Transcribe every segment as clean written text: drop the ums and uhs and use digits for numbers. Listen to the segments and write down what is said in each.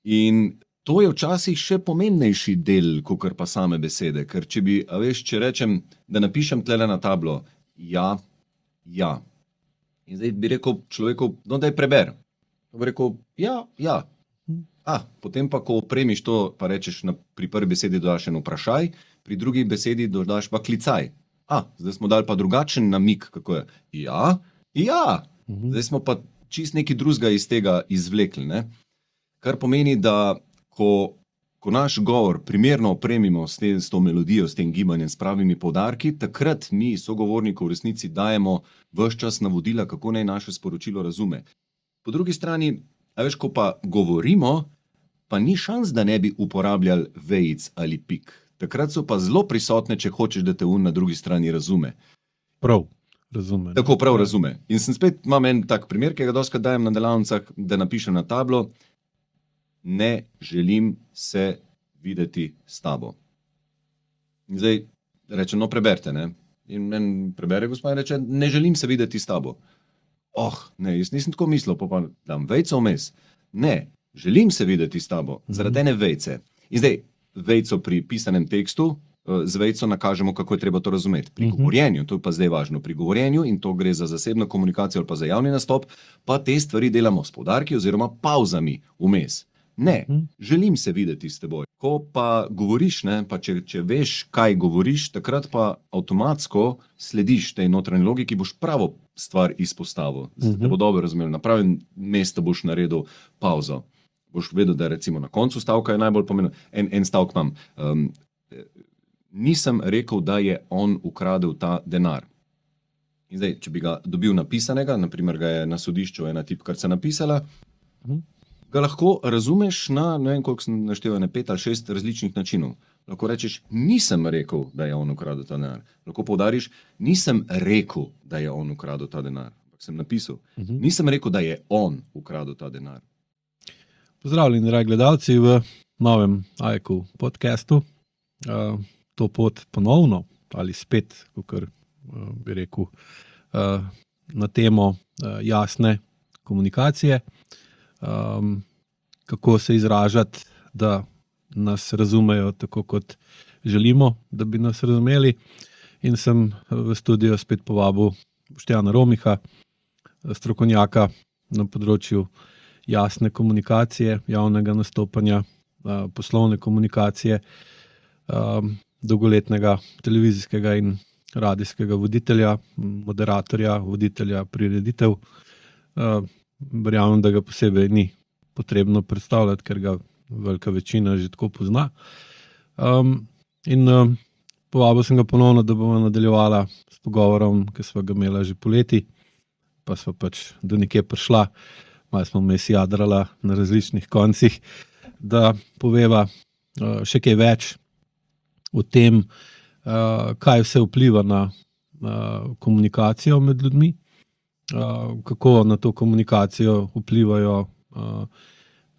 In to je včasih še pomembnejši del, kakor pa same besede. Ker če rečem, da napišem tlele na tablo, ja. In zdaj bi rekel človeku, no daj preber. Bi rekel, ja. Potem pa, ko opremiš to, pa rečeš, pri prvi besedi dodaš en vprašaj, pri drugi besedi dodaš pa klicaj. Zdaj smo dali pa drugačen namik, kako je. Ja. Zdaj smo pa čist nekaj drugega iz tega izvlekli, ne? Kar pomeni, da ko naš govor primerno opremimo s to melodijo, s tem gibanjem, s pravimi poudarki, takrat mi sogovorniku v resnici dajemo ves čas navodila, kako naj naše sporočilo razume. Po drugi strani, ko pa govorimo, pa ni šans, da ne bi uporabljali vejic ali pik. Takrat so pa zelo prisotne, če hočeš, da te na drugi strani razume. Prav razume. Tako prav razume. In spet imam en tak primer, ki ga dostikrat dajem na delavnicah, da napišem na tablo: ne želim se videti s tabo. In zdaj reče, no preberte, ne? In en prebere gospa in reče, ne želim se videti s tabo. Ne, jaz nisem tako mislil, pa dam vejco vmes. Ne, želim se videti s tabo, zaradi ene vejce. In zdaj vejco pri pisanem tekstu, z vejco nakažemo, kako je treba to razumeti. Pri govorjenju, to je pa zdaj važno, pri govorjenju, in to gre za zasebno komunikacijo ali pa za javni nastop, pa te stvari delamo s poudarki oziroma pavzami vmes. Ne, želim se videti s teboj. Ko pa govoriš, ne, pa če veš, kaj govoriš, takrat pa avtomatsko slediš tej notranji logiki, boš pravo stvar izpostavil. Zdaj te bo dobro razumel, na pravem mestu boš naredil pavzo. Boš vedel, da recimo na koncu stavka je najbolj pomembno. En stavk imam. Nisem rekel, da je on ukradel ta denar. In zdaj, če bi ga dobil napisanega, naprimer ga je na sodišču ena tipkarca napisala, ga lahko razumeš na, ne vem, koliko sem naštel, 5 ali 6 različnih načinov. Lahko rečeš, nisem rekel, da je on ukradel ta denar. Lahko poudariš, nisem rekel, da je on ukradel ta denar. Sem napisal, nisem rekel, da je on ukradel ta denar. Pozdravljeni, dragi gledalci, v novem AEK podcastu. To pot ponovno, ali spet, kakor bi rekel, na temo jasne komunikacije. Kako se izražati, da nas razumejo tako, kot želimo, da bi nas razumeli. In sem v studio spet povabil Boštjana Romiha, strokovnjaka na področju jasne komunikacije, javnega nastopanja, poslovne komunikacije, dolgoletnega televizijskega in radijskega voditelja, moderatorja, voditelja prireditev. Verjamem, da ga posebej ni potrebno predstavljati, ker ga velika večina že tako pozna. Povabil sem ga ponovno, da bomo nadaljevala s pogovorom, ki sva ga imela že poleti, pa sva pač do nekje prišla, malo smo vmes jadrala na različnih koncih, da poveva še kaj več o tem, kaj vse vpliva na komunikacijo med ljudmi, kako na to komunikacijo vplivajo,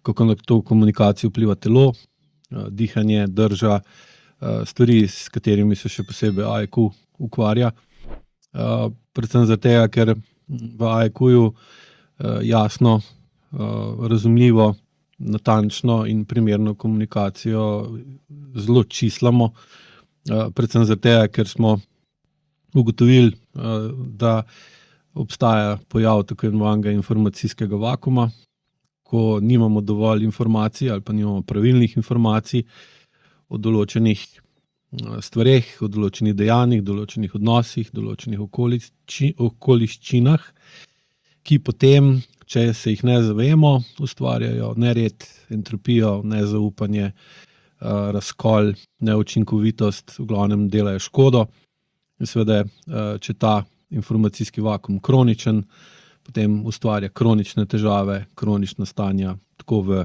kako na to komunikacijo vpliva telo, dihanje, drža, stvari, s katerimi se še posebej AEK ukvarja. Predvsem zato, ker v AEK-ju jasno, razumljivo, natančno in primerno komunikacijo zelo čislamo. Predvsem zato, ker smo ugotovili, da obstaja pojav tako imenovanega informacijskega vakuma, ko nimamo dovolj informacij ali pa nimamo pravilnih informacij o določenih stvareh, o določenih dejanjih, določenih odnosih, določenih okoliščinah, ki potem, če se jih ne zavemo, ustvarjajo nered, entropijo, nezaupanje, razkol, neučinkovitost, v glavnem delajo škodo. In seveda, če ta informacijski vakuum kroničen, potem ustvarja kronične težave, kronična stanja tako v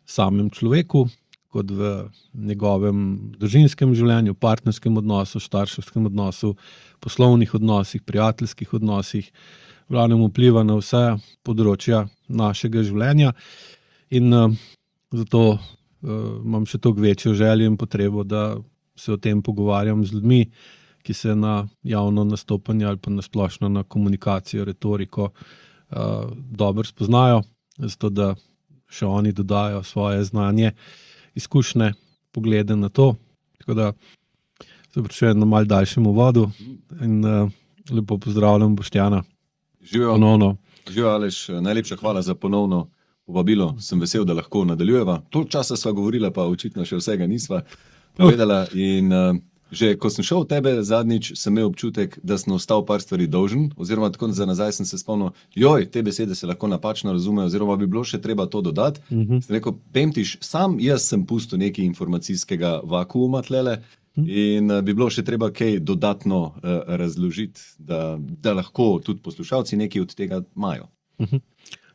samem človeku, kot v njegovem družinskem življenju, partnerskem odnosu, starševskem odnosu, poslovnih odnosih, prijateljskih odnosih, v glavnem vpliva na vse področja našega življenja. In zato imam še toliko večjo željo in potrebo, da se o tem pogovarjam z ljudmi, ki se na javno nastopanje ali pa na splošno na komunikacijo, retoriko dobro spoznajo, zato da še oni dodajo svoje znanje, izkušnje, poglede na to. Tako da se pričujem na mal daljšem uvodu in lepo pozdravljam Boštjana. Živijo. Ponovno. Živijo, Aleš, najlepša hvala za ponovno povabilo. Sem vesel, da lahko nadaljujeva. Toliko časa sva govorila, pa očitno še vsega nisva povedala. In že ko sem šel v tebe zadnjič, sem imel občutek, da sem ostal par stvari dolžen, oziroma tako za nazaj sem se spomnil, te besede se lahko napačno razumejo, oziroma bi bilo še treba to dodati. Sem rekel, Pemtiš, sam jaz sem pustil nekaj informacijskega vakuuma tlele in bi bilo še treba kaj dodatno razložiti, da lahko tudi poslušalci nekaj od tega imajo.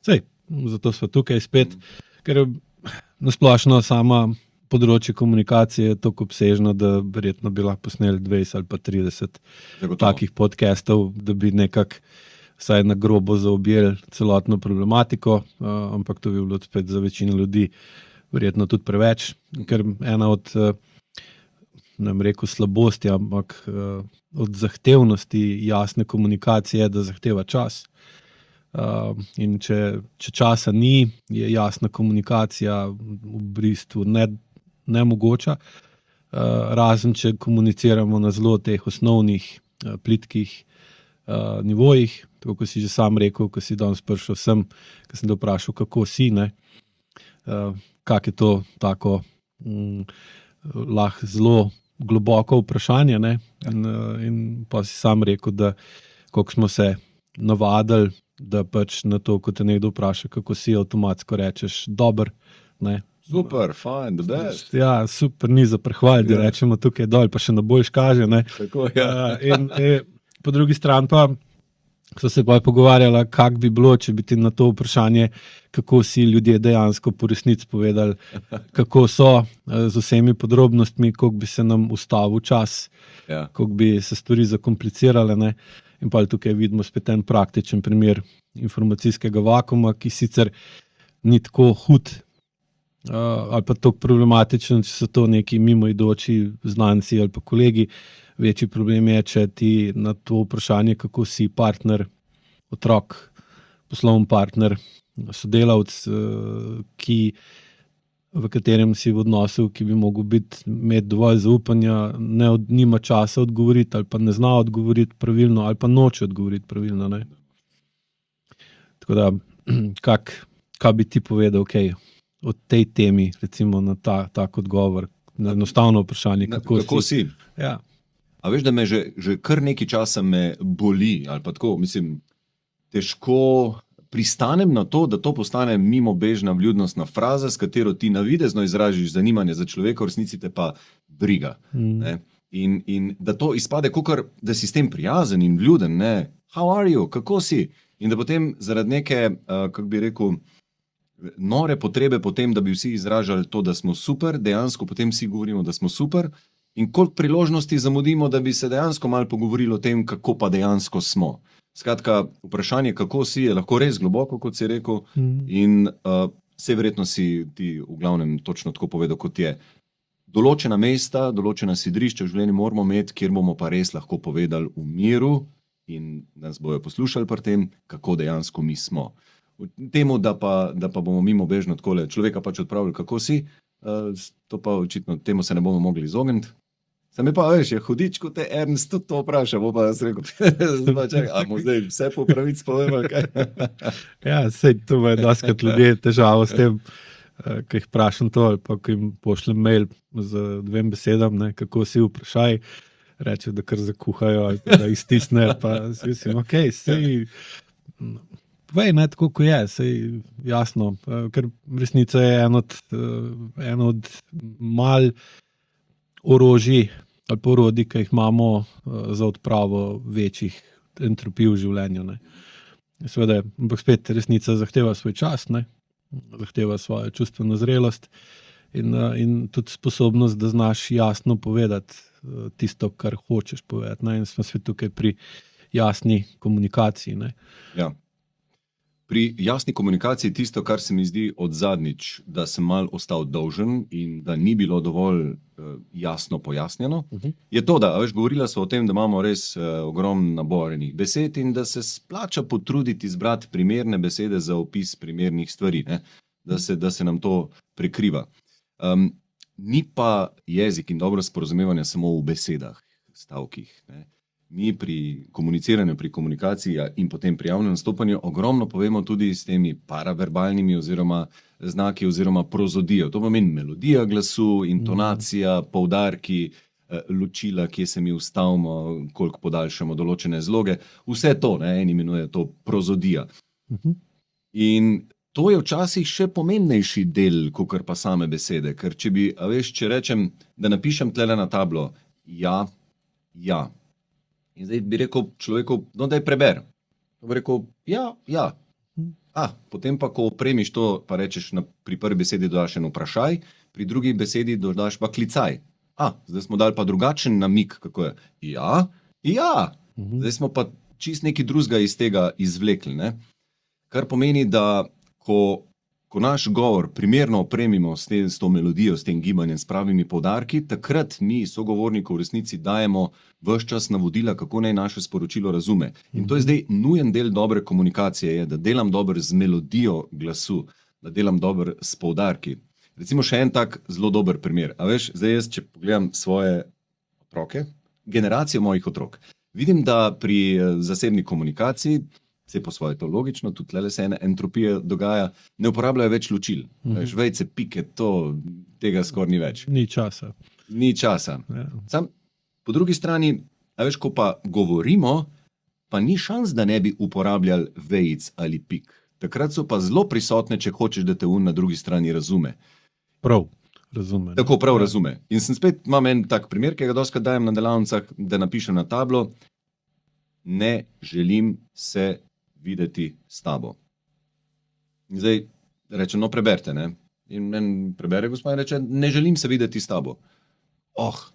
Sej, zato smo tukaj spet, ker nasplošno sama področje komunikacije je tako obsežno, da verjetno bi lahko posneli 20 ali pa 30 takih podcastov, da bi nekako vsaj na grobo zaobjeli celotno problematiko, ampak to bi bilo spet za večino ljudi verjetno tudi preveč, ker ena od slabosti, ampak od zahtevnosti jasne komunikacije je, da zahteva čas. In če časa ni, je jasna komunikacija v bistvu nemogoča, razen če komuniciramo na zelo teh osnovnih, plitkih nivojih, tako kot si že sam rekel, ko si danes prišel sem, ko sem te vprašal, kako si, kak je to tako lahko zelo globoko vprašanje, in pa si sam rekel, da koliko smo se navadili, da pač na to, ko te nekdo vpraša, kako si, avtomatsko rečeš dober, Super, fajn, the best. Ja, super, ni za prehvaliti, da rečemo tukaj dol, pa še na boljš kaže. Tako, ja. In po drugi strani pa so se pa pogovarjala, kak bi bilo, če bi ti na to vprašanje, kako si ljudje dejansko po resnici povedali, kako so z vsemi podrobnostmi, koliko bi se nam ustavil čas, koliko bi se stvari zakomplicirale. In pa tukaj vidimo spet en praktičen primer informacijskega vakuma, ki sicer ni tako hud, ali pa tako problematičen, če so to neki mimoidoči znanci ali pa kolegi. Večji problem je, če ti na to vprašanje, kako si partner, otrok, poslovni partner, sodelavc, v katerem si v odnosu, ki bi mogel imeti dovolj zaupanja, nima časa odgovoriti ali pa ne zna odgovoriti pravilno ali pa noče odgovoriti pravilno. Tako da, kaj bi ti povedal, o tej temi, recimo na tak odgovor, na enostavno vprašanje, kako si. Ja. A veš, da me že kar nekaj časa me boli, ali pa tako, mislim, težko pristanem na to, da to postane mimobežna vljudnostna fraza, s katero ti navidezno izražiš zanimanje za človeka, v resnici te pa briga. In da to izpade, kakor, da si s tem prijazen in vljuden, how are you, kako si? In da potem zaradi neke, kako bi rekel, nore potrebe potem, da bi vsi izražali to, da smo super, dejansko potem vsi govorimo, da smo super, in koliko priložnosti zamudimo, da bi se dejansko malo pogovorili o tem, kako pa dejansko smo. Skratka, vprašanje, kako si, je lahko res globoko, kot si rekel, in vse verjetno si ti v glavnem točno tako povedal, kot je. Določena mesta, določena sidrišča v življenju moramo imeti, kjer bomo pa res lahko povedali v miru in nas bojo poslušali pri tem, kako dejansko mi smo. Temu, da pa bomo mimobežno takole človeka pač odpravili, kako si, to pa očitno, temu se ne bomo mogli izogniti. Sam je pa, veš, je hudič, kot te Ernst tudi to vpraša, bo pa jaz rekel, a mu zdaj vse po pravici povemo, kaj? Ja, sej, to je doskrat ljudje težavo s tem, ko jih vprašam to, ali pa ko jim pošljem mail z 2 besedam, kako si vprašaj, reče, da kar zakuhajo, ali pa da iztisne, pa si mislim, sej, povej, tako ko je, sej, jasno, ker resnica je eno od mal orožij, ali pa orodij, ki jih imamo za odpravo večjih entropij v življenju. Seveda, ampak spet resnica zahteva svoj čas, zahteva svojo čustveno zrelost in tudi sposobnost, da znaš jasno povedati tisto, kar hočeš povedati. In smo spet tukaj pri jasni komunikaciji. Ja. Pri jasni komunikaciji tisto, kar se mi zdi od zadnjič, da sem mal ostal dolžen in da ni bilo dovolj jasno pojasnjeno, je to, da govorila sva o tem, da imamo res ogromen nabor enih besed in da se splača potruditi izbrati primerne besede za opis primernih stvari. da se nam to prekriva. Ni pa jezik in dobro sporazumevanje samo v besedah, stavkih. Ne. Mi pri komuniciranju, pri komunikaciji in potem pri javnem nastopanju ogromno povemo tudi s temi paraverbalnimi oziroma znaki oziroma prozodijo. To pomeni melodija glasu, intonacija, poudarki, ločila, kje se mi ustavimo, koliko podaljšamo določene zloge. Vse to, ne, eni imenuje to prozodija. In to je včasih še pomembnejši del, kakor pa same besede. Ker če rečem, da napišem tlele na tablo ja. In zdaj bi rekel človeku, no daj preber. To bi rekel, ja. Potem pa, ko opremiš to, pa rečeš, pri prvi besedi dodaš en vprašaj, pri drugi besedi dodaš pa klicaj. Zdaj smo dali pa drugačen namik, kako je. Ja. Zdaj smo pa čist nekaj drugega iz tega izvlekli, ne? Kar pomeni, da ko naš govor primerno opremimo s to melodijo, s tem gibanjem, s pravimi poudarki, takrat mi sogovorniku v resnici dajemo ves čas navodila, kako naj naše sporočilo razume. In to je zdaj nujen del dobre komunikacije, da delam dobro z melodijo glasu, da delam dobro s poudarki. Recimo še en tak zelo dober primer. Zdaj jaz, če pogledam svoje otroke, generacijo mojih otrok, vidim, da pri zasebni komunikaciji, vse po svoje to logično, tudi tlele se ena entropija dogaja, ne uporabljajo več ločil. Vejce, pike, tega skoraj ni več. Ni časa. Ja. Sam, po drugi strani, ko pa govorimo, pa ni šans, da ne bi uporabljali vejic ali pik. Takrat so pa zelo prisotne, če hočeš, da te na drugi strani razume. Prav, razume. Tako prav razume. In imam en tak primer, ki ga dostikrat dajem na delavnicah, da napišem na tablo, ne želim se videti s tabo. In zdaj reče, no preberite, ne? In en prebere gospa in reče, ne želim se videti s tabo.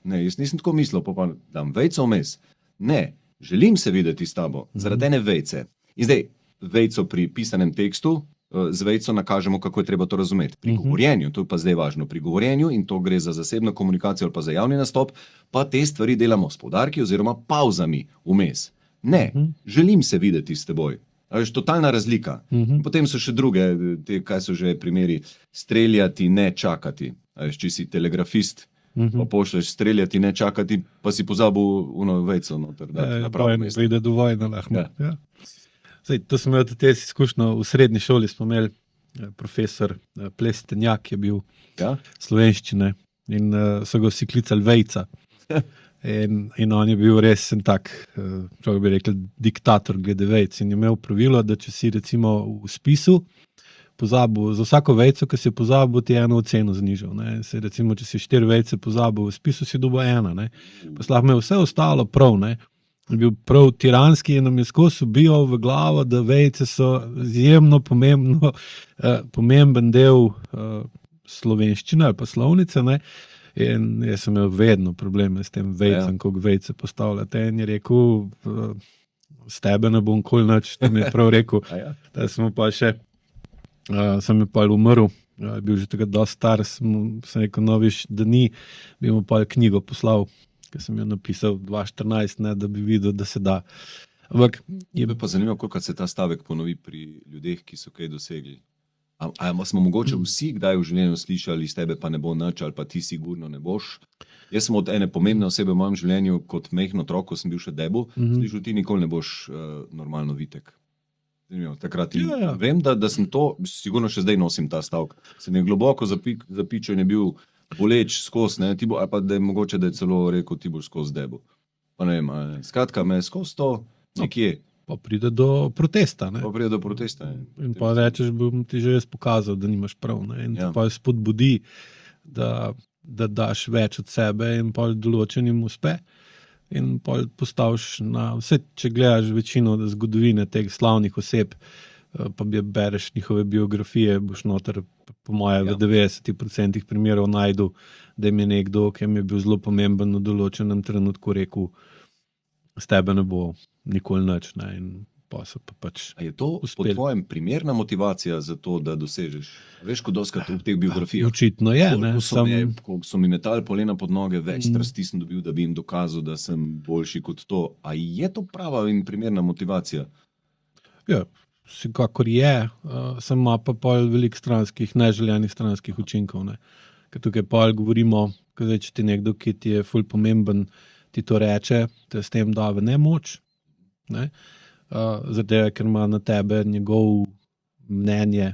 Ne, jaz nisem tako mislil, pa dam vejco vmes. Ne, želim se videti s tabo, zaradi ene vejce. In zdaj vejco pri pisanem tekstu, z vejco nakažemo, kako je treba to razumeti. Pri govorjenju, to je pa zdaj važno, pri govorjenju, in to gre za zasebno komunikacijo ali pa za javni nastop, pa te stvari delamo s poudarki oziroma pavzami vmes. Ne, želim se videti s teboj. Totalna razlika. Potem so še druge, kaj so že primeri, streljati, ne čakati. Če si telegrafist, pa pošleš streljati, ne čakati, pa si pozabil ono vejco noter. Pride do vojne lahko. Ja. Zdaj, to sem imel tudi izkušnjo v srednji šoli, smo imeli profesor Plestenjak, je bil slovenščine in so ga vsi klicali vejca. In on je bil res en tak, človek bi rekel, diktator glede vejc. In je imel pravilo, da če si recimo v spisu pozabil, za vsako vejco, ki si je pozabil, ti je eno oceno znižal. Recimo, če si 4 vejce pozabil v spisu, si dobil 1. Pa si lahko imel vse ostalo prav. Je bil prav tiranski in nam je skozi ubijal v glavo, da vejce so izjemno pomemben del slovenščine ali pa slovnice. In jaz sem imel vedno probleme s tem vejcem, ko vejce postavljate. In je rekel, s tebe ne bom kol nič, to mi je prav rekel. Da sem pa še, sem je pa umrl, bil že takrat dosti star, sem rekel, no viš, da ni, bi mu pa knjigo poslal, ki sem jo napisal 2014, da bi videl, da se da. Ampak je pa zanimivo, koliko se ta stavek ponovi pri ljudeh, ki so kaj dosegli. A smo mogoče vsi kdaj v življenju slišali, iz tebe pa ne bo nič, ali pa ti sigurno ne boš? Jaz sem od ene pomembne osebe v mojem življenju, kot majhen otrok, ko sem bil še debu, slišal, ti nikoli ne boš normalno vitek. Takrat vem, da sem to, sigurno še zdaj nosim ta stavek. Se mi je globoko zapičil in je bil boleč skozi, ali pa da je mogoče, da je celo rekel, ti boš skozi debu. Pa ne vem, skratka me skozi to nekje. Pa pride do protesta. In pa rečeš, bom ti že jaz pokazal, da nimaš prav. In te pa spodbudi, da daš več od sebe in pa določenim uspe. In pa postaviš na vse, če gledaš večino zgodovine teh slavnih oseb, pa bereš njihove biografije, boš noter, po moje, v 90% primerov najdu, da jim je nekdo, ki jim je bil zelo pomemben v določenem trenutku, rekel, s tebe ne bo nikoli nič. In pa so pa pač uspeli. A je to po tvojem primerna motivacija za to, da dosežeš? Veš, ko doskrat v teh biografijah? Očitno je. Ko so mi metali polena pod noge, več strasti sem dobil, da bi jim dokazal, da sem boljši kot to. A je to prava in primerna motivacija? Ja, vsekakor je, sem ima pa pol veliko stranskih, neželjenih stranskih učinkov. Ne. Ker tukaj pol govorimo, zdaj, če ti nekdo, ki ti je ful pomemben, ti to reče, te s tem da v nemoč, ne. Zato, ker ima na tebe njegov mnenje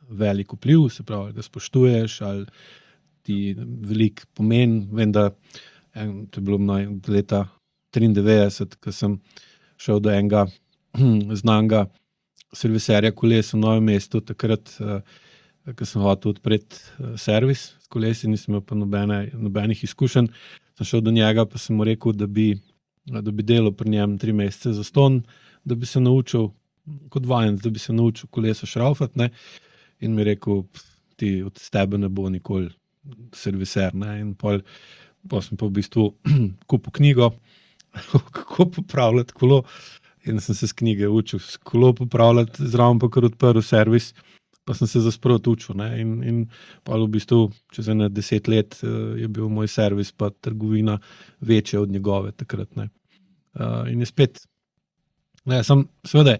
velik vpliv, se pravi, da spoštuješ ali ti velik pomen. Vem, da to je bilo leta 93, ko sem šel do enega znanega serviserja koles v Novem mestu, takrat, ko sem hotel odpreti servis s kolesi, nisem imel pa nobenih izkušenj, sem šel do njega, pa sem mu rekel, da bi delal pri njem 3 mesece zastonj, da bi se naučil kot vajenec, da bi se naučil koleso šraufati, ne. In mi je rekel, ti od tebe ne bo nikoli serviser, ne. In pol sem pa v bistvu kupil knjigo, kako popravljati kolo, in sem se s knjige učil kolo popravljati, zraven pa kar odprl servis, pa sem se zasproti učil, ne. In pa v bistvu čez 10 let je bil moj servis pa trgovina večja od njegove takrat, ne. In je spet, ne, seveda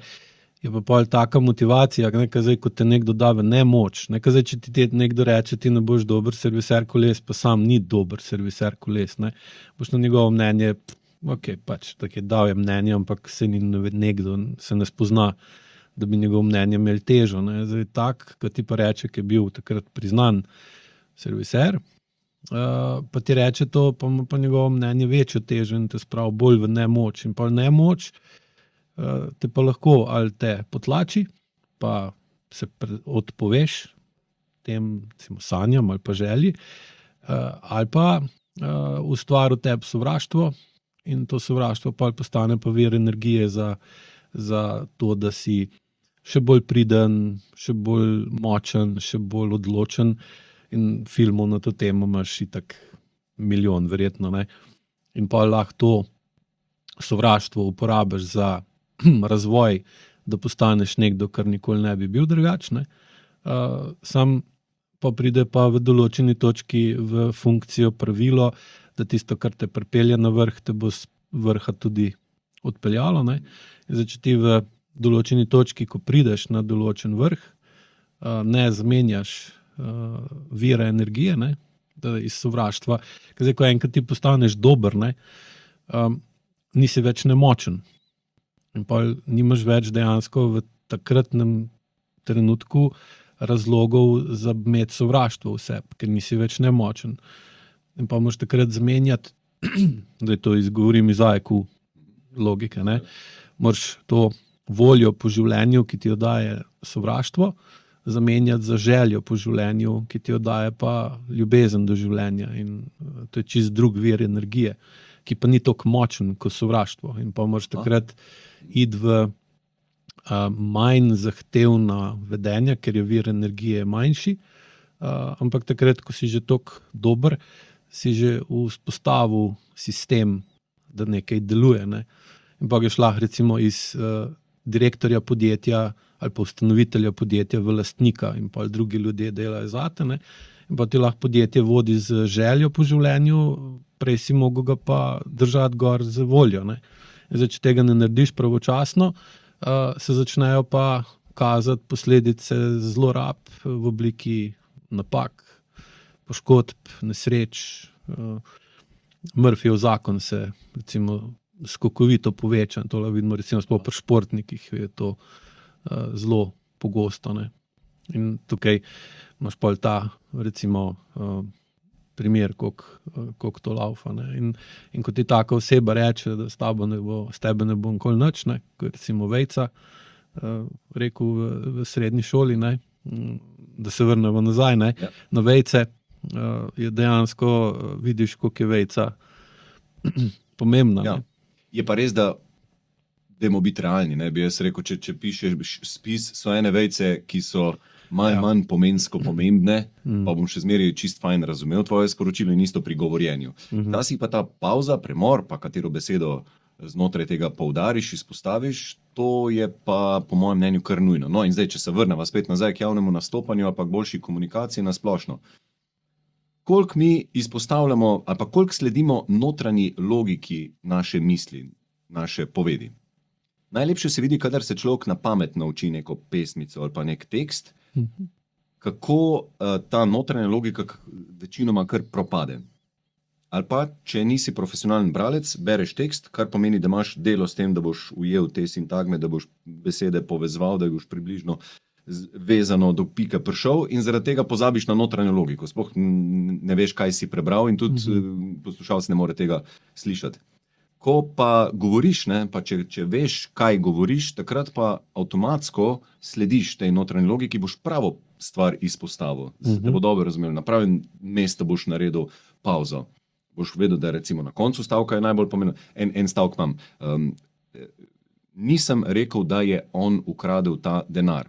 je pa pol taka motivacija, ne, zdaj, ko te nekdo da v nemoč, ne, zdaj, če ti nekdo reče, ti ne boš dober serviser koles, pa sam ni dober serviser koles, ne, boš na njegovo mnenje, ok, pač, tako je dal je mnenje, ampak se ni nekdo, se ne spozna, da bi njegovo mnenje imel težo, ne, zdaj tak, ko ti pa reče, ki je bil takrat priznan serviser, pa ti reče to, pa ima pa njegovo mnenje večjo težo in te spravi bolj v nemoč, in pol nemoč te pa lahko ali te potlači, pa se odpoveš tem sanjam ali pa želji, ali pa ustvari v tebi sovraštvo in to sovraštvo pa postane pa vir energije za to, da si še bolj priden, še bolj močen, še bolj odločen, in filmov na to temo imaš itak milijon verjetno, ne. In pa lahko to sovraštvo uporabiš za razvoj, da postaneš nekdo, kar nikoli ne bi bil drugačen, sam pa pride pa v določeni točki v funkcijo pravilo, da tisto, kar te pripelje na vrh, te bo z vrha tudi odpeljalo, ne. In zdaj, če ti v določeni točki, ko prideš na določen vrh, ne zamenjaš vira energije, ne, da iz sovraštva, ker zdaj, ko enkrat ti postaneš dober, ne, nisi več nemočen. In pa nimaš več dejansko v takratnem trenutku razlogov za imeti sovraštvo v sebi, ker nisi več nemočen. In pa moraš takrat zamenjati, da to izgovorim iz IQ logike, ne, moraš to voljo po življenju, ki ti jo daje sovraštvo, zamenjati za željo po življenju, ki ti jo daje pa ljubezen do življenja, in to je čist drug vir energije, ki pa ni toliko močen kot sovraštvo, in pa moraš takrat iti v manj zahtevna vedenja, ker je vir energije manjši, ampak takrat, ko si že toliko dober, si že vzpostavil sistem, da nekaj deluje, ne. In pa greš lahko recimo iz direktorja podjetja ali pa ustanovitelja podjetja v lastnika, in pa drugi ljudje delajo zate, ne. In pa ti lahko podjetje vodi z željo po življenju, prej si mogel ga pa držati gor z voljo, ne. In zdaj, če tega ne narediš pravočasno, se začnejo pa kazati posledice zlorab v obliki napak, poškodb, nesreč, Murphyjev zakon se recimo skokovito poveča, to lahko vidimo recimo sploh pri športnikih, je to zelo pogosto, ne. In tukaj imaš pol ta recimo primer, koliko to laufa, ne. In ko ti taka oseba reče, da s tebe ne bo nikoli nič, ne, ko je recimo Vejca rekel v srednji šoli, ne, da se vrnemo nazaj, ne, na Vejce, je dejansko, vidiš, koliko je Vejca pomembna. Ja. Je pa res, da dajmo biti realni, ne, bi jaz rekel, če pišeš spis, so ene vejce, ki so manj pomensko pomembne, pa bom še zmeraj čist fajn razumel tvoje sporočilo in isto pri govorjenju. Včasih pa ta pauza, premor, pa katero besedo znotraj tega poudariš, izpostaviš, to je pa po mojem mnenju kar nujno. No, in zdaj, če se vrnemo spet nazaj k javnemu nastopanju ali pa k boljši komunikaciji na splošno. Koliko mi izpostavljamo ali pa koliko sledimo notranji logiki naše misli, naše povedi? Najlepše se vidi, kadar se človek na pamet nauči neko pesmico ali pa nek tekst, kako ta notranja logika večinoma kar propade. Ali pa, če nisi profesionalen bralec, bereš tekst, kar pomeni, da imaš delo s tem, da boš ujel te sintagme, da boš besede povezoval, da boš približno vezano do pika prišel in zaradi tega pozabiš na notranjo logiko. Sploh ne veš, kaj si prebral in tudi poslušalec ne more tega slišati. Ko pa govoriš, ne, pa če veš, kaj govoriš, takrat pa avtomatsko slediš tej notranji logiki, boš pravo stvar izpostavil, da bo dobro razumel. Na pravem mestu boš naredil pauzo. Boš vedel, da recimo na koncu stavka je najbolj pomembno. En stavk imam. Nisem rekel, da je on ukradel ta denar.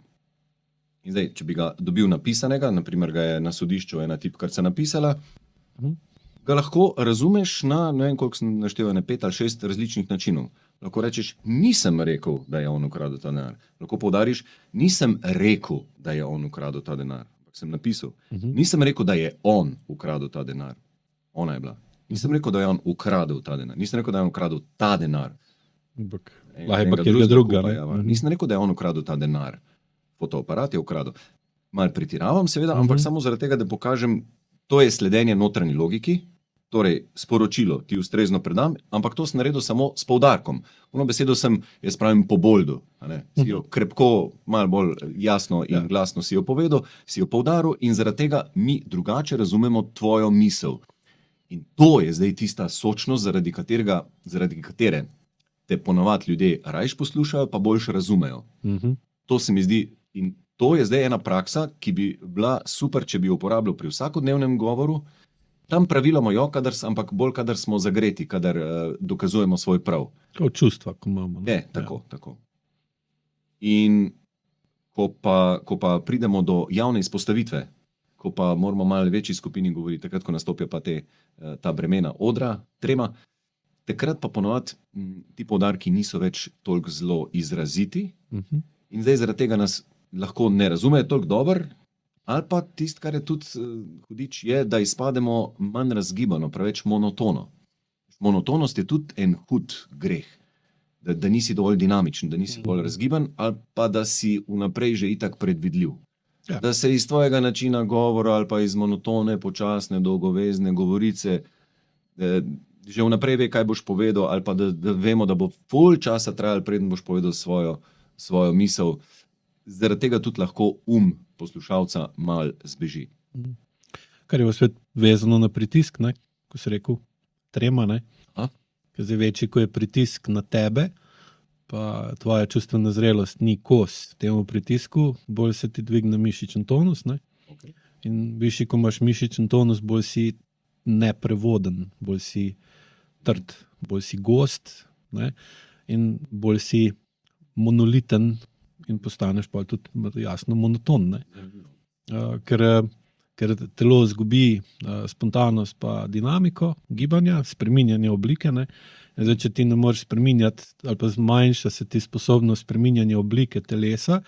In zdaj, če bi ga dobil napisanega, naprimer ga je na sodišču ena tipkarca napisala, ga lahko razumeš na, ne vem, koliko sem našteval, 5 ali 6 različnih načinov. Lahko rečeš, nisem rekel, da je on ukradel ta denar. Lahko poudariš, nisem rekel, da je on ukradel ta denar. Ampak sem napisal, nisem rekel, da je on ukradel ta denar. Ona je bila. Nisem rekel, da je on ukradel ta denar. Nisem rekel, da je on ukradel ta denar. Nisem rekel, da je on ukradel ta denar. Fotoaparat je ukradel. Mal pretiravam seveda, ampak samo zaradi tega, da pokažem, to je sledenje notranji logiki, torej sporočilo ti ustrezno predam, ampak to sem naredil samo s poudarkom. Ono besedo sem, jaz pravim, poboldu. Si jo krepko, malo bolj jasno in glasno si jo povedal, si jo poudaril in zaradi tega mi drugače razumemo tvojo misel. In to je zdaj tista sočnost, zaradi katere te ponavadi ljudje rajš poslušajo, pa boljše razumejo. To se mi zdi, in to je zdaj ena praksa, ki bi bila super, če bi jo uporabljal pri vsakodnevnem govoru. Tam praviloma ampak bolj, kadar smo zagreti, kadar dokazujemo svoj prav. Kot čustva, ko imamo. Tako. In ko pa pridemo do javne izpostavitve, ko pa moramo malo večji skupini govoriti, takrat, ko nastopijo pa ta bremena odra, trema, takrat pa ponovadi ti poudarki niso več toliko zelo izraziti in zdaj zaradi tega nas lahko ne razumejo toliko dobro, ali pa tisto, kar je tudi hudič, je, da izpademo manj razgibano, preveč monotono. Monotonost je tudi en hud greh, da nisi dovolj dinamičen, da nisi dovolj razgiban, ali pa da si vnaprej že itak predvidljiv. Ja. Da se iz tvojega načina govora ali pa iz monotone, počasne, dolgovezne govorice že vnaprej ve, kaj boš povedal, ali pa da vemo, da bo ful časa trajalo, preden boš povedal svojo misel. Zaradi tega tudi lahko poslušalca mal zbeži. Kar je v svet vezano na pritisk, ne? Ko si rekel, trema, ne? Ker zdaj večji, ko je pritisk na tebe, pa tvoja čustvena zrelost ni kos temu pritisku, bolj se ti dvigne mišičen tonus, ne? Okay. In višji, ko imaš mišičen tonus, bolj si neprevoden, bolj si trd, bolj si gost, ne? In bolj si monoliten in postaneš pa tudi jasno monoton, ne? Ker telo izgubi spontanost pa dinamiko gibanja, spreminjanje oblike, ne? Zdaj, če ti ne moreš spreminjati ali pa zmanjša se ti sposobnost spreminjanja oblike telesa,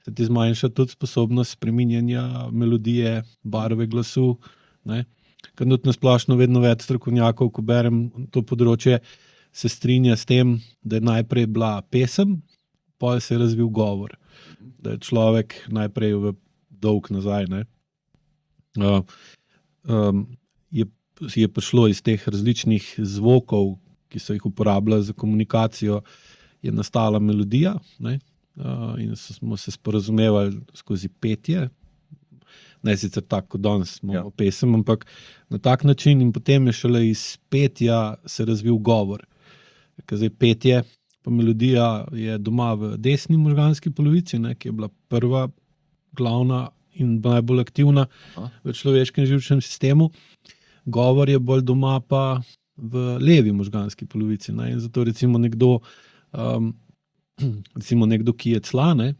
se ti zmanjša tudi sposobnost spreminjanja melodije, barve glasu, ne? Ker tudi nasplošno vedno več strokovnjakov, ko berem to področje, se strinja s tem, da je najprej bila pesem, potem se je razvil govor. Da je človek najprej v dolg nazaj, ne? Je prišlo iz teh različnih zvokov, ki so jih uporabljali za komunikacijo, je nastala melodija, ne? In smo se sporazumevali skozi petje, ne sicer tako kot danes imamo pesem, ampak na tak način in potem je šele iz petja se razvil govor. Ker zdaj petje pa melodija je doma v desni možganski polovici, ne, ki je bila prva, glavna in najbolj aktivna v človeškem živčnem sistemu. Govor je bolj doma pa v levi možganski polovici, ne? In zato recimo nekdo, ki je cla, ne?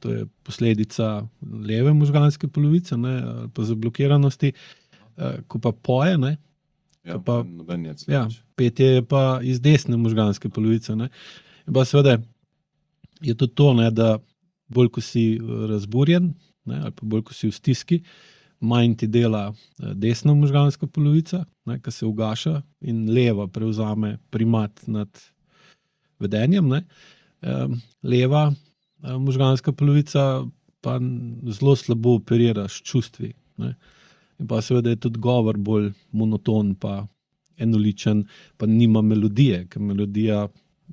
To je posledica leve možganske polovice, ne? Pa zablokiranosti, ko pa poje, ne? Petje je pa iz desne možganske polovice, ne? In pa seveda je tudi to, ne, da bolj ko si razburjen, ne, ali pa bolj ko si v stiski, manj ti dela desna možganska polovica, ne, ki se ugaša in leva prevzame primat nad vedenjem, ne. Leva možganska polovica pa zelo slabo operira s čustvi, ne. In pa seveda je tudi govor bolj monoton, pa enoličen, pa nima melodije, ker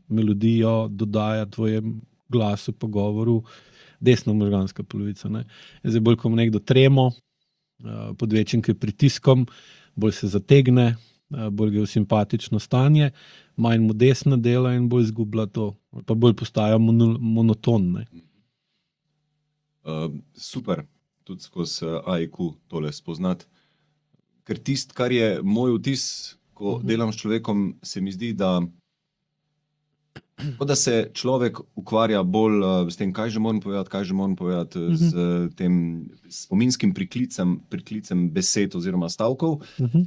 melodijo dodaja tvojem glasu, pa govoru desna možganska polovica, ne. Zdaj bolj, ko ima nekdo tremo, pod večjim pritiskom, bolj se zategne, bolj gre v simpatično stanje, manj mu desna dela in bolj izgublja to, pa bolj postaja monoton, ne. Super, tudi skozi IQ tole spoznati. Ker tisto, kar je moj vtis, ko delam s človekom, se mi zdi, da se človek ukvarja bolj s tem, kaj že moram povedati, z tem spominskim priklicem besed oziroma stavkov,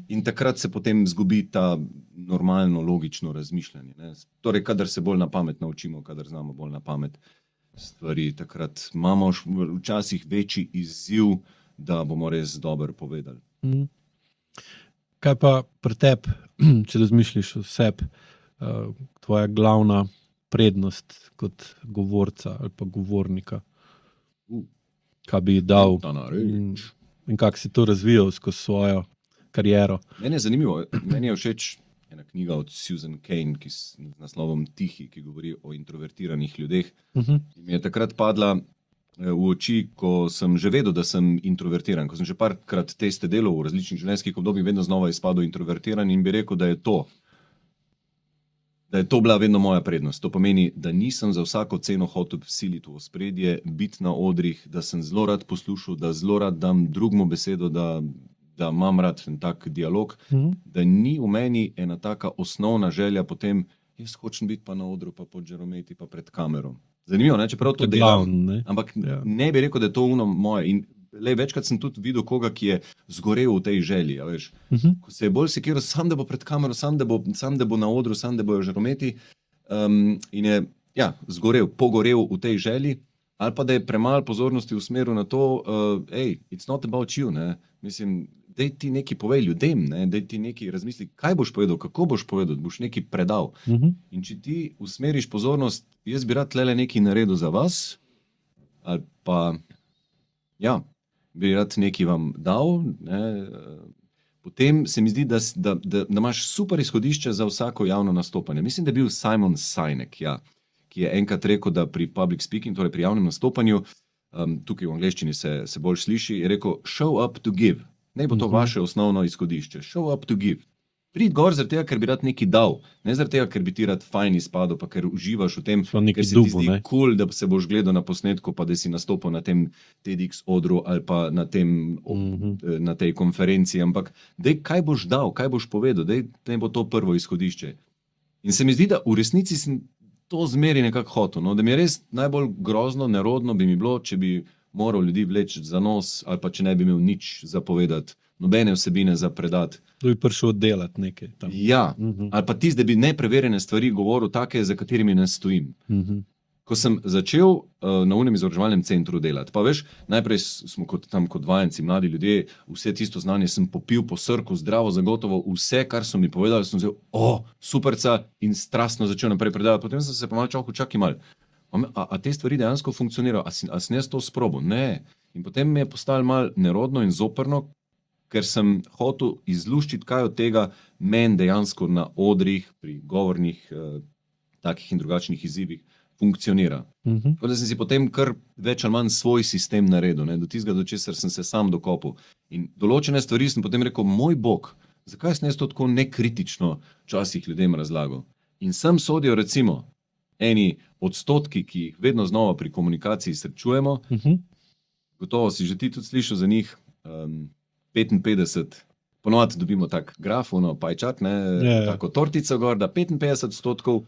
in takrat se potem zgubi ta normalno, logično razmišljanje, ne. Torej, kadar se bolj na pamet naučimo, kadar znamo bolj na pamet stvari, takrat imamo včasih večji izziv, da bomo res dobro povedali. Kaj pa pri tebi, če razmišljaš o sebi, tvoja glavna prednost kot govorca ali pa govornika? Kaj bi dal in kako si to razvijal skozi svojo kariero? Meni je zanimivo, meni je všeč ena knjiga od Susan Cain, ki z naslovom Tihi, ki govori o introvertiranih ljudeh. Mi je takrat padla v oči, ko sem že vedel, da sem introvertiran, ko sem že parkrat teste delal v različnih življenjskih obdobjih, vedno znova izpadel introvertiran in bi rekel, da je to bila vedno moja prednost. To pomeni, da nisem za vsako ceno hotel vsiliti v ospredje, biti na odrih, da sem zelo rad poslušal, da zelo rad dam drugmu besedo, da imam rad en tak dialog, da ni v meni ena taka osnovna želja potem, jaz hočem biti pa na odru, pa pod žarometi, pa pred kamero. Zanimivo, ne? Čeprav to delam, ampak ne bi rekel, da je to ono moje. In večkrat sem tudi videl koga, ki je zgorel v tej želji, a veš. Ko se je bolj sekiral, sam da bo pred kamero, sam da bo na odru, sam da bojo žarometi, in je pogorel v tej želji, ali pa da je premalo pozornosti usmeril na to, it's not about you, ne. Mislim, daj ti nekaj povej ljudem, ne, daj ti nekaj razmisli, kaj boš povedal, kako boš povedal, boš nekaj predal. In če ti usmeriš pozornost, jaz bi rad tlele nekaj naredil za vas, ali pa, bi rad nekaj vam dal, ne, potem se mi zdi, da imaš super izhodišče za vsako javno nastopanje. Mislim, da je bil Simon Sinek, ki je enkrat rekel, da pri public speaking, torej pri javnem nastopanju, tukaj v angleščini se bolj sliši, je rekel, show up to give. Ne bo to vaše osnovno izhodišče. Show up to give. Pridi gor zaradi tega, ker bi rad nekaj dal. Ne zaradi tega, ker bi ti rad fajn izpadel, pa ker uživaš v tem, ker se ti zdi cool, da se boš gledal na posnetku, pa da si nastopil na tem TEDx odru ali pa na tej konferenci. Ampak dej, kaj boš dal, kaj boš povedal, dej, ne bo to prvo izhodišče. In se mi zdi, da v resnici sem to zmeri nekako hotel. No? Da mi je res najbolj grozno, nerodno bi mi bilo, če bi moral ljudi vleči za nos, ali pa če ne bi imel nič za povedati, nobene vsebine za predati. Da bi prišel oddelati nekaj tam. Ja, ali pa tisti, da bi nepreverjene stvari govoril, take, za katerimi ne stojim. Ko sem začel na unem izobraževalnem centru delati, pa veš, najprej smo kot vajenci, mladi ljudje, vse tisto znanje sem popil po srku, zdravo, zagotovo, vse, kar so mi povedali, sem vzel, superca, in strastno začel naprej predavati. Potem sem se pa malo čakaj malo. A te stvari dejansko funkcionirajo? A sem jaz to sprobil? Ne. In potem mi je postalo malo nerodno in zoprno, ker sem hotel izluščiti, kaj od tega meni dejansko na odrih, pri govornih, takih in drugačnih izzivih funkcionira. Tako da sem si potem kar več ali manj svoj sistem naredil, ne, do tistega, do česar sem se sam dokopal. In določene stvari sem potem rekel, moj bog, zakaj sem jaz to tako nekritično včasih ljudem razlagal? In sem sodijo recimo eni odstotki, ki jih vedno znova pri komunikaciji srečujemo, gotovo si že ti tudi slišal za njih, 55, ponovadi dobimo tak graf, pie chart, tako tortico gor, da 55%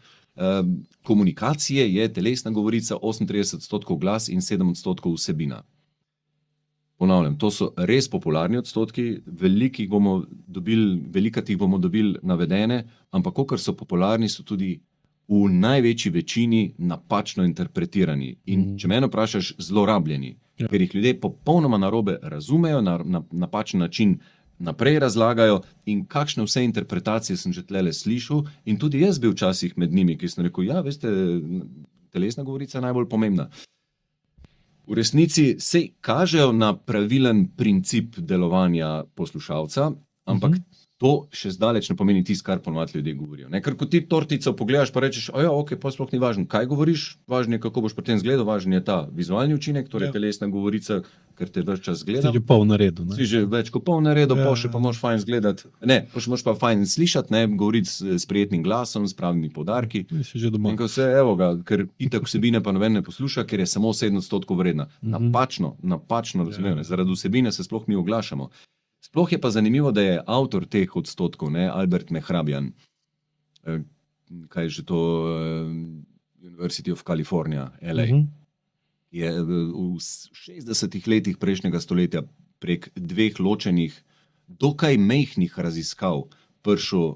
komunikacije je telesna govorica, 38% glas in 7% vsebina. Ponavljam, to so res popularni odstotki, velikrat jih bomo dobili navedene, ampak kakor so popularni, so tudi v največji večini napačno interpretirani in, če mene vprašaš, zlorabljeni, ker jih ljudje popolnoma narobe razumejo, na napačen način naprej razlagajo in kakšne vse interpretacije sem že tlele slišal in tudi jaz bil včasih med njimi, ki sem rekel, ja, veste, telesna govorica je najbolj pomembna. V resnici se kažejo na pravilen princip delovanja poslušalca, ampak to še zdaleč ne pomeni tisto, kar ponovadi ljudje govorijo. Ne? Ker ko ti tortico pogledaš, pa rečeš, ja, ok, pa sploh ni važno, kaj govoriš, važno je, kako boš potem zgledal, važno je ta vizualni učinek, torej telesna govorica, ker te več čas gleda. Si že pol naredu. Si že več kot pol naredu, pa še pa moš fajn zgledati. Ne, moš pa fajn slišati, ne, govoriti s prijetnim glasom, s pravimi poudarki. Si že doma. In ko se, evo ga, ker itak vsebine pa noben ne posluša, ker je samo 7% vredna. Napačno razumem, zaradi vsebine se sploh mi oglašamo. Sploh je pa zanimivo, da je avtor teh odstotkov, ne, Albert Mehrabian, kaj je že to, University of California, LA, je v 60 letih prejšnjega stoletja prek 2 ločenih, dokaj majhnih raziskav prišel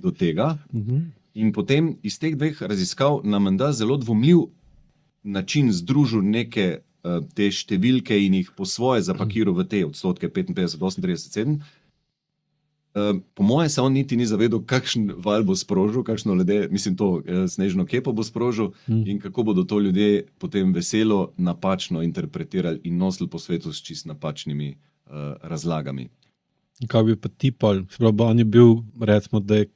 do tega. In potem iz teh 2 raziskav nam menda zelo dvomljiv način združil neke te številke in jih po svoje zapakiral v te odstotke 55, 38, 7. Po moje se on niti ni zavedal, kakšen val bo sprožil, kakšno snežno kepo bo sprožil in kako bodo to ljudje potem veselo, napačno interpretirali in nosili po svetu s čist napačnimi razlagami. Kaj bi pa ti pol? On je bil, recimo, da je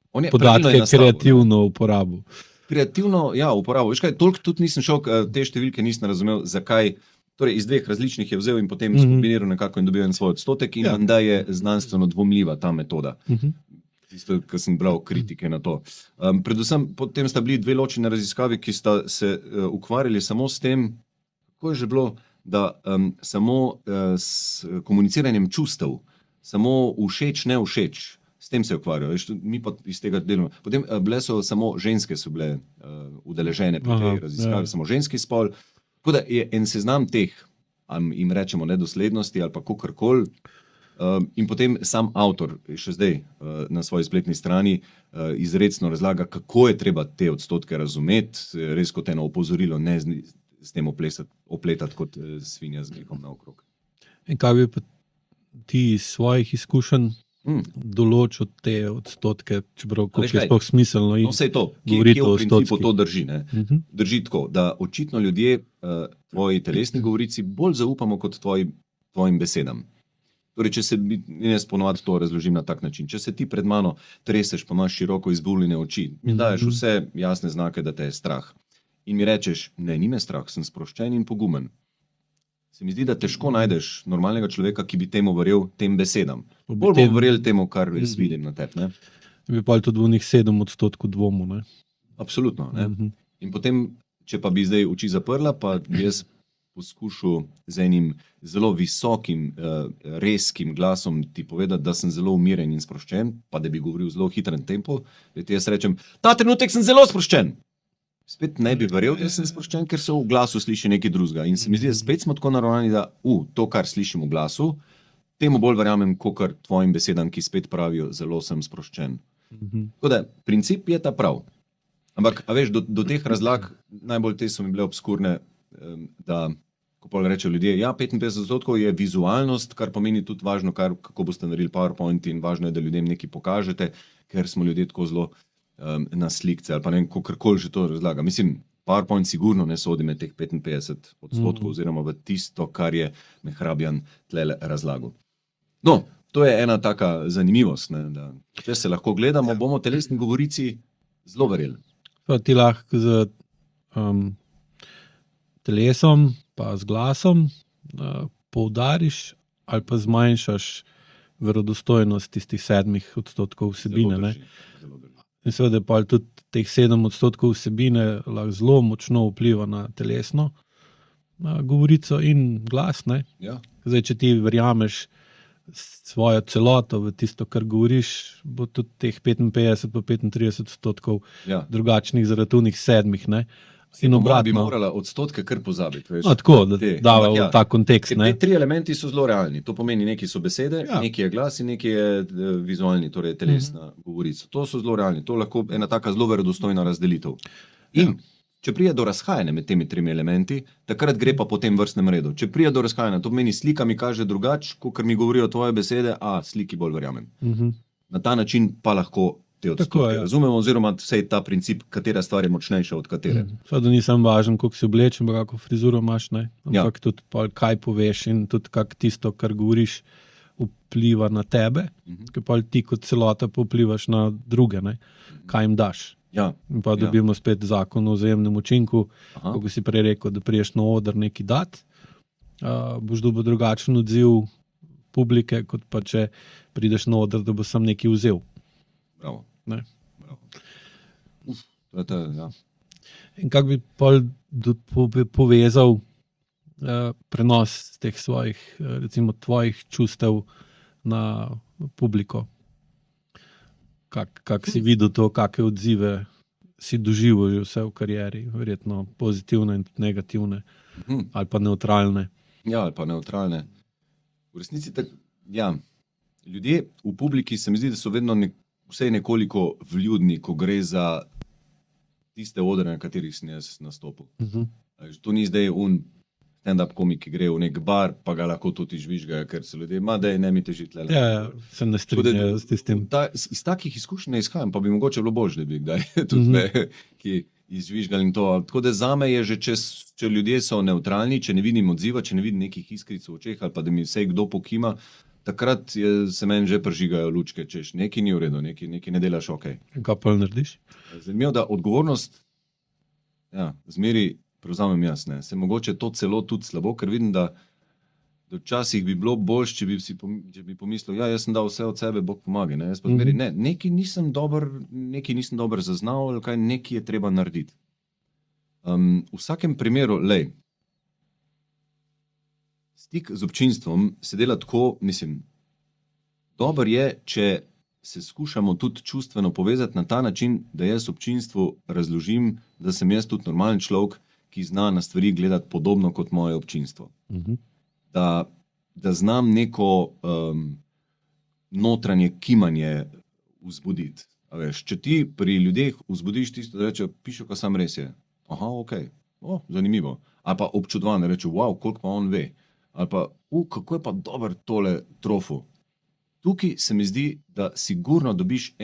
On je podatke pravilno kreativno uporabil. Kreativno, ja, uporabo. Veš kaj, toliko tudi nisem šel, te številke nisem razumel, zakaj. Torej, iz 2 različnih je vzel in potem skombiniral nekako in dobil en svoj odstotek in menda je znanstveno dvomljiva ta metoda. Tisto, kar sem bral kritike na to. Predvsem potem sta bili 2 ločene raziskavi, ki sta se ukvarjali samo s tem, kako je že bilo, da samo s komuniciranjem čustev, samo všeč, ne všeč. S tem se ukvarjajo, mi pa iz tega delamo. Potem bile so samo ženske, so bile udeležene pri tej raziskavi, samo ženski spol. Tako da je en seznam teh, jim rečemo nedoslednosti ali pa kakorkoli, in potem sam avtor, še zdaj na svoji spletni strani, izrecno razlaga, kako je treba te odstotke razumeti, res kot eno opozorilo, ne s tem opletati kot svinja z mlekom naokrog. In kaj bi pa ti iz svojih izkušenj določil te odstotke, čeprav koliko je sploh smiselno in vse to, ki v principu to drži. Drži tako, da očitno ljudje tvoji telesni govorici bolj zaupamo kot tvojim besedam. Torej, če se, jaz ponovadi to razložim na tak način, če se ti pred mano treseš, pa imaš široko izbuljene oči, mi daješ vse jasne znake, da te je strah. In mi rečeš, ne, ni me strah, sem sproščen in pogumen. Se mi zdi, da težko najdeš normalnega človeka, ki bi temu verjel tem besedam. Bolj bo verjel temu, kar jaz vidim na tebi. Ne? Bi pa tudi v njih 7% dvomu. Ne? Absolutno. Ne? In potem, če pa bi zdaj oči zaprla, pa bi jaz poskušal z enim zelo visokim, rezkim glasom ti povedati, da sem zelo umiren in sproščen, pa da bi govoril v zelo hitrem tempu, da ti jaz rečem, ta trenutek sem zelo sproščen. Spet ne bi verjel, da sem sproščen, ker se v glasu sliši nekaj drugega. In se mi zdi, da spet smo tako naravnani, da to, kar slišim v glasu, temu bolj verjamem, kakor tvojim besedam, ki spet pravijo, zelo sem sproščen. Tako da, princip je ta prav. Ampak, a veš, do teh razlag, najbolj te so mi bile obskurne, da, ko pol rečejo ljudje, ja, 55% je vizualnost, kar pomeni tudi važno, kako boste naredili PowerPoint in važno je, da ljudem nekaj pokažete, ker smo ljudje tako zelo na slikce ali pa ne vem, kakorkoli že to razlaga. Mislim, PowerPoint sigurno ne sodi med teh 55% oziroma v tisto, kar je Mehrabian tlele razlagal. No, to je ena taka zanimivost, ne, da če se lahko gledamo, bomo telesni govorici zelo verjeli. Pa ti lahko z telesom pa z glasom poudariš ali pa zmanjšaš verodostojnost tistih 7% vsebine. Ne? In seveda pa tudi teh 7% vsebine lahko zelo močno vpliva na telesno govorico in glas. Ne? Ja. Zdaj, če ti verjameš svojo celoto v tisto, kar govoriš, bo tudi teh 55 pa 35% drugačnih zaradi unih 7. Ne? In obratno. Bi morala odstotke kar pozabiti. Veš, tako, da dava v ta kontekst. Te 3 elementi so zelo realni. To pomeni, neki so besede, neki je glas in neki je vizualni, torej telesna govorica. To so zelo realni. To je lahko ena taka zelo verodostojna razdelitev. In Če prije do razhajanja med temi tremi elementi, takrat gre pa po tem vrstnem redu. Če prije do razhajanja, to pomeni slika mi kaže drugače, kot mi govorijo tvoje besede, sliki bolj verjamem. Na ta način pa lahko te odstotke razumemo, oziroma vsej ta princip, katera stvar je močnejša od katere. Seveda ni samo važno, koliko si oblečen, kako frizuro imaš, ne? Ampak tudi kaj poveš in tudi kako tisto, kar govoriš, vpliva na tebe, ker pa ti kot celota pa vplivaš na druge, ne? Kaj jim daš. In pa dobimo spet zakon o vzajemnem učinku, kako si prej rekel, da priješ na oder neki dat, boš dobil drugačen odziv publike, kot pa če prideš na oder, da bo sam nekaj vzel. Bravo. Ne? Bravo. In kako bi povezal prenos teh svojih, recimo tvojih čustev na publiko? Kak si videl to, kakšne odzive si doživel že vse v karieri, verjetno pozitivne in negativne, ali pa neutralne. Ja, ali pa neutralne. V resnici ljudje v publiki se mi zdi, da so vedno vsej nekoliko vljudni, ko gre za tiste odre, na katerih sem jaz nastopil. To ni zdaj stand-up komik, ki gre v nek bar, pa ga lahko tudi žvižgajo, ker so ljudje, ne mi težiti. Se ne strinjajo s tistim. Iz takih izkušenj ne izhajam, pa bi mogoče bilo boljše, da bi kdaj tudi ki izžvižgali in to. Tako da zame je že, če ljudje so neutralni, če ne vidim odziva, če ne vidim nekih iskric v očeh, ali pa da mi vsej kdo pokima, takrat se meni že prižigajo lučke, češ nekaj ni v redu, nekaj ne delaš ok. Kaj pa narediš? Zanimivo, da odgovornost zmeri prevzamem jaz, ne. Se mogoče to celo tudi slabo, ker vidim, da včasih bi bilo boljše, če bi pomislil, jaz sem dal vse od sebe, Bog pomagaj, ne. Jaz pa zmeri, nekaj nisem dober zaznal, ali kaj, nekaj je treba narediti. V vsakem primeru, stik z občinstvom se dela tako, dober je, če se skušamo tudi čustveno povezati na ta način, da jaz občinstvu razložim, da sem jaz tudi normalen človek, ki zna na stvari gledati podobno kot moje občinstvo. Da znam neko notranje kimanje vzbuditi. Če ti pri ljudeh vzbudiš tisto, da rečejo, pišo, ko sam res je. Ok, zanimivo. Ali pa občudovan, da rečejo, wow, koliko pa on ve. Ali pa, kako je pa dober tole trofu. Tukaj se mi zdi, da sigurno dobiš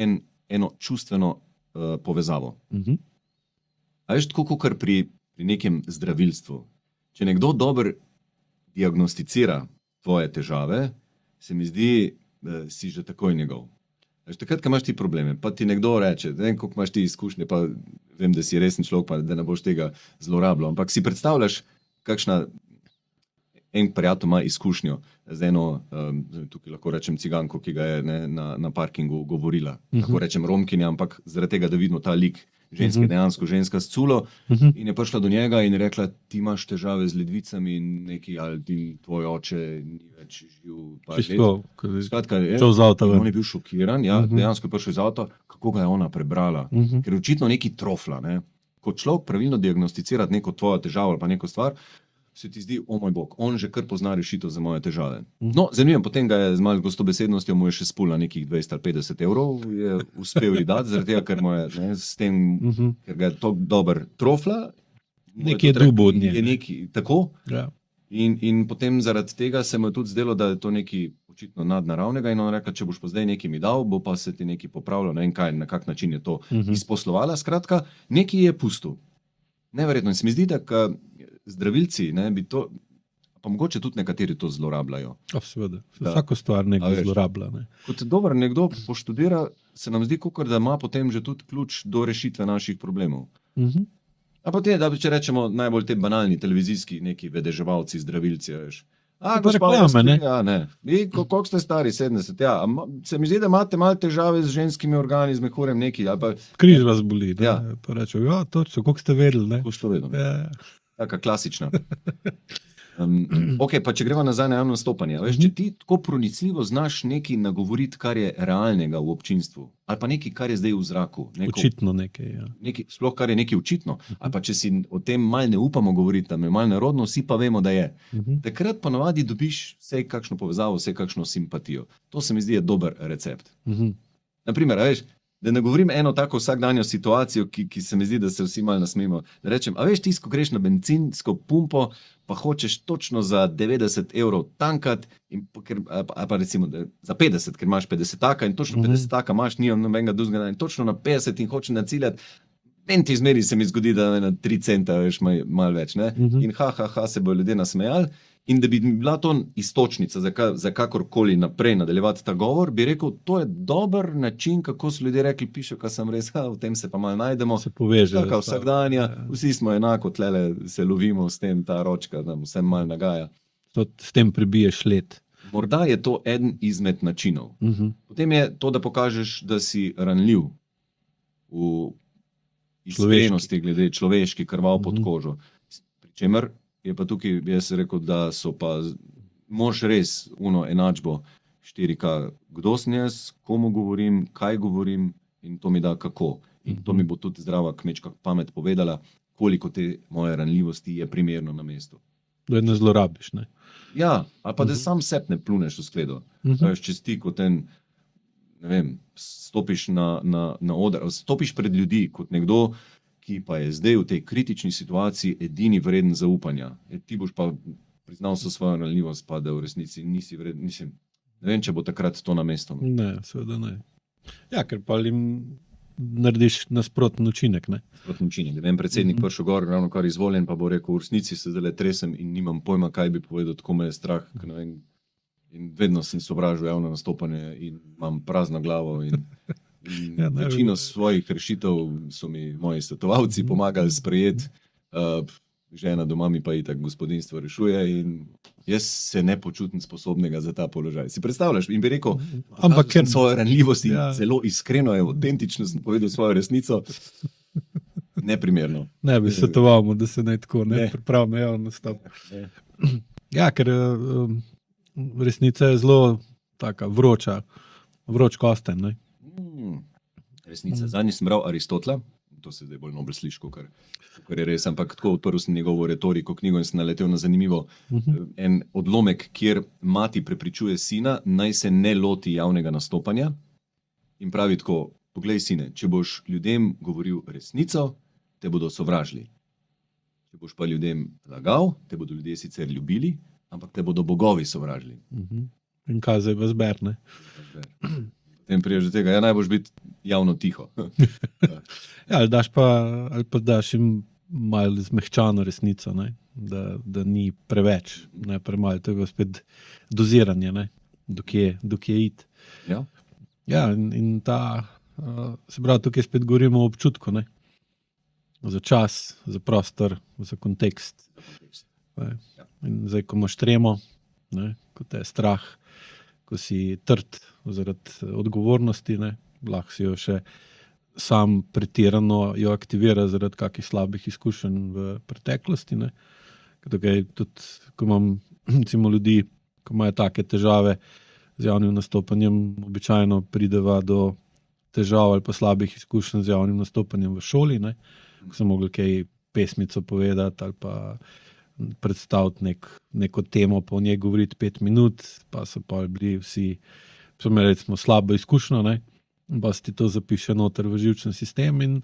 eno čustveno povezavo. Tako kot pri nekem zdravilstvu. Če nekdo dobro diagnosticira tvoje težave, se mi zdi, da si že takoj njegov. Takrat, ko imaš ti probleme, pa ti nekdo reče, da vem, koliko imaš ti izkušnje, pa vem, da si resen človek, pa da ne boš tega zlorabljal, ampak si predstavljaš, en prijatelj ima izkušnjo z eno, tukaj lahko rečem ciganko, ki ga je na parkingu govorila. Lahko rečem romkinja, ampak zaradi tega, da vidimo ta lik ženske, dejansko ženska s culo, in je prišla do njega in rekla, ti imaš težave z ledvicami in neki, ali tvoj oče ni več živ. Skratka, on je bil šokiran, dejansko je prišel iz avta, kako ga je ona prebrala, ker je očitno neki trofla. Ko človek pravilno diagnosticira neko tvojo težavo ali pa neko stvar, se ti zdi, moj bog, on že kar pozna rešitev za moje težave. No, zanimivo, potem ga je z malo gostobesednostjo mu je še spula nekih 200 ali 50 evrov, je uspel ji dati, zaradi tega, ker mu je s tem, ker ga je toliko dober trofla. Nekaj je drugo od nje. Je nekaj, tako? In potem zaradi tega se mu je tudi zdelo, da je to nekaj očitno nadnaravnega in on rekel, če boš pa zdaj nekaj mi dal, bo pa se ti nekaj popravilo, ne vem kaj, na kak način je to izposlovala. Skratka, nekaj je pustil. Neverjetno. In se mi zdi, da zdravilci, bi to, pa mogoče tudi nekateri to zlorabljajo. Seveda, vsako stvar nekdo zlorablja. Kot dober nekdo poštudira, se nam zdi, kakor da ima potem že tudi ključ do rešitve naših problemov. A pa da če rečemo najbolj te banalni televizijski neki vedeževalci, zdravilci, veš. Reklame, ne? Ne. Koliko ste stari, 70? Se mi zdi, da imate malo težave z ženskimi organi, z mehurjem neki. Križ vas boli. Pa rečejo, točno, koliko ste vedeli. Koliko ste vedeli. Taka klasična. Ok, pa če gremo nazaj na javno nastopanje. Veš, če ti tako pronicljivo znaš nekaj nagovoriti, kar je realnega v občinstvu, ali pa nekaj, kar je zdaj v zraku. Očitno nekaj, sploh kar je nekaj očitno. Ali pa če si o tem malo ne upamo govoriti, tam je malo nerodno, vsi pa vemo, da je. Takrat ponavadi dobiš vsej kakšno povezavo, vsej kakšno simpatijo. To se mi zdi je dober recept. Naprimer, veš, Da ne govorim eno tako vsakdanjo situacijo, ki se mi zdi, da se vsi malo nasmejimo. Da rečem, a veš, ti, ko greš na bencinsko pumpo, pa hočeš točno za 90 evrov tankati, ali pa recimo za 50, ker imaš 50 in točno 50 imaš, nimam nobenega drugega, in točno na 50 in hočeš naciljati. Meni zmeri se mi zgodi, da je na 3 centa, veš, malo več. In se bojo ljudje nasmejali. In da bi bila to istočnica za kakorkoli naprej nadaljevati ta govor, bi rekel, to je dober način, kako so ljudje rekli, pišejo, kaj sem res, v tem se pa malo najdemo. Se poveže. Taka vsakdanja, vsi smo enako, tlele se lovimo s tem, ta ročka, da vse malo nagaja. S tem prebiješ let. Morda je to eden izmed načinov. Potem je to, da pokažeš, da si ranljiv v iskrenosti, glede človeški, krval pod kožo. Pričemer je pa tukaj, jaz rekel, da so pa, moraš res enačbo 4K, kdo sem jaz, komu govorim, kaj govorim in to mi da kako. In to mi bo tudi zdrava kmečka pamet povedala, koliko te moje ranljivosti je primerno na mestu. Da je ne zlorabiš, ne? Ja, ali pa da sam sebe ne pluneš v skledo. Če ti kot ne vem, stopiš na oder, stopiš pred ljudi kot nekdo, ki pa je zdaj v tej kritični situaciji edini vreden zaupanja. Ti boš pa priznal svojo ranljivost, pa da v resnici nisi vreden. Ne vem, če bo takrat to na mestu. Ne, seveda ne. Ja, ker pa jim narediš nasproten učinek, ne? Nasproten učinek. Da vem, predsednik prišel gor, ravno kar izvoljen, pa bo rekel, v resnici se zdaj tresem in nimam pojma, kaj bi povedal, tako me je strah. Ne vem, in vedno sem sovražil javno nastopanje in imam prazno glavo in večino svojih rešitev so mi moji svetovalci pomagali sprejeti. Žena doma mi pa itak gospodinjstvo rešuje in jaz se ne počutim sposobnega za ta položaj. Si predstavljaš? In bi rekel, ampak ker svoje ranljivosti, zelo iskreno, avtentično sem povedal svojo resnico, neprimerno. Ne bi svetoval, da se ne tako ne pripravi na javno nastop. Ja, ker resnica je zelo taka vroč kosten, ne? Resnica. Zadnji sem bral Aristotela, to se zdaj bolj nobel sliši, kar je res, ampak tako odprl sem njegovo retoriko knjigo in sem naletel na zanimivo en odlomek, kjer mati prepričuje sina, naj se ne loti javnega nastopanja in pravi tako, poglej sine, če boš ljudem govoril resnico, te bodo sovražili. Če boš pa ljudem lagal, te bodo ljudje sicer ljubili, ampak te bodo bogovi sovražili. In kaj zdaj vas ber, ne? Potem priješ do tega, najboljš biti javno tiho. Ja, ali pa daš jim malo zmehčano resnico, ne? Da ni preveč, ne premalo, to je spet doziranje, ne? Dokje iti. Ja, in ta, se pravi, tukaj spet govorimo o občutku, ne? Za čas, za prostor, za kontekst. In zdaj, ko imaš tremo, ne? Ko te je strah, ko si trd zaradi odgovornosti, ne, lahko si jo še sam pretirano jo aktivira zaradi kakih slabih izkušenj v preteklosti. Ne. Tukaj tudi, ko imam recimo ljudi, ko imajo take težave z javnim nastopanjem, običajno prideva do težav ali pa slabih izkušenj z javnim nastopanjem v šoli, ne, ko sem mogel kaj pesmico povedati ali pa predstaviti neko temo, pa o njej govoriti 5 minut, pa so pa bili vsi, so imeli recimo slabo izkušnjo, ne, pa se ti to zapiše noter v živčen sistem in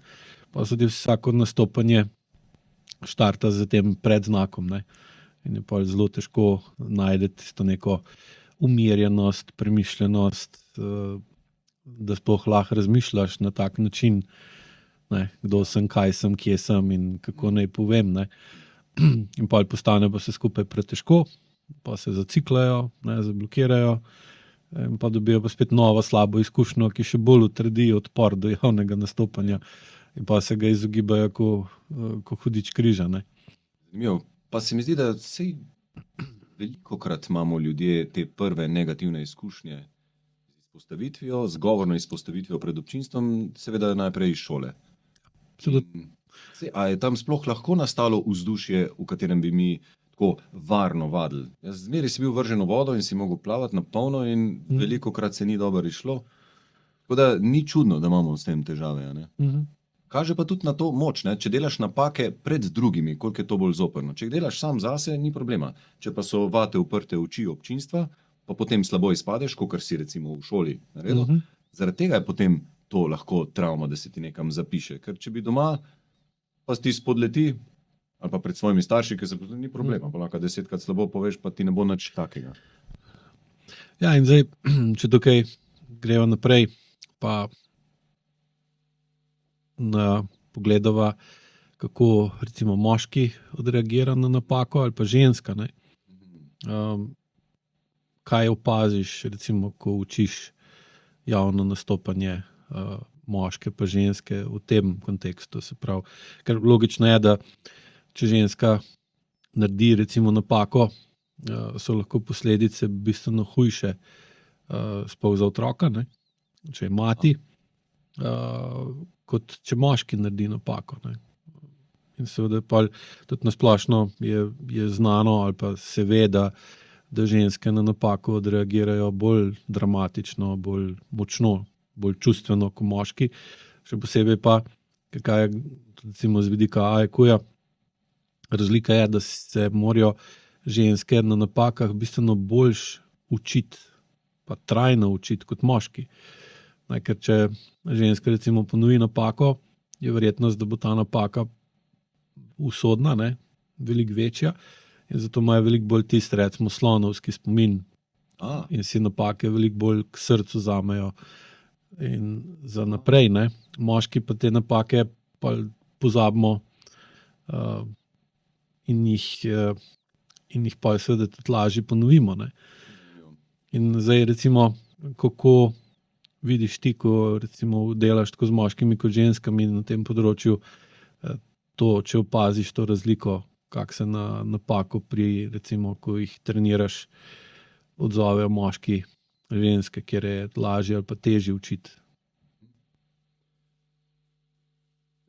pa se ti vsako nastopanje štarta z tem predznakom, ne, in je pa zelo težko najdeti to neko umirjenost, premišljenost, da sploh lahko razmišljaš na tak način, ne, kdo sem, kaj sem, kje sem in kako naj povem, ne. In pa postane pa se skupaj pretežko, pa se zaciklajo, ne, zablokirajo in pa dobijo pa spet novo slabo izkušnjo, ki še bolj utrdi odpor do javnega nastopanja in pa se ga izogibajo ko hudič križa. Ne. Zanimivo. Pa se mi zdi, da velikokrat imamo ljudje te prve negativne izkušnje z izpostavitvijo, z govorno izpostavitvijo pred občinstvom, seveda najprej iz šole. A je tam sploh lahko nastalo vzdušje, v katerem bi mi tako varno vadili? Jaz zmeraj si bil vržen v vodo in si mogel plavati na polno in velikokrat se ni dobro išlo. Tako da ni čudno, da imamo s tem težave. Ne? Kaže pa tudi na to moč, ne? Če delaš napake pred drugimi, koliko je to bolj zoprno. Če delaš sam zase, ni problema. Če pa so vate uprte oči občinstva, pa potem slabo izpadeš, kakor si recimo v šoli naredil, zaradi tega je potem to lahko travma, da se ti nekam zapiše. Ker če bi doma, pa ti spodleti, ali pa pred svojimi starši, ki se potem ni problema, pa lahko 10krat slabo poveš, pa ti ne bo nič takega. Ja, in zdaj, če tukaj greva naprej, pa pogledava, kako recimo moški odreagira na napako ali pa ženska. Ne? Kaj opaziš, recimo, ko učiš javno nastopanje moške pa ženske v tem kontekstu? Se pravi, ker logično je, da če ženska naredi recimo napako, so lahko posledice bistveno hujše, sploh za otroka, ne? Če je mati, kot če moški naredi napako. Ne? In seveda tudi nasplošno je znano ali pa se ve, da ženske na napako odreagirajo bolj dramatično, bolj močno, bolj čustveno kot moški. Še posebej pa, kaj je recimo z vidika IQ-ja, razlika je, da se morajo ženske na napakah bistveno boljš učiti, pa trajno učiti kot moški. Ker če ženska recimo ponovi napako, je verjetnost, da bo ta napaka usodna, ne, veliko večja, in zato imajo veliko bolj tisti, recimo, slonovski spomin in si napake veliko bolj k srcu vzamejo in za naprej. Ne. Moški pa te napake pa pozabimo in jih pa seveda tudi lažje ponovimo. Ne. In zdaj recimo, kako vidiš ti, ko recimo delaš tako z moškimi kot ženskami na tem področju, to, če opaziš to razliko, kak se na napako pri, recimo, ko jih treniraš, odzovejo moški, ženske, kjer je lažje ali pa težje učiti.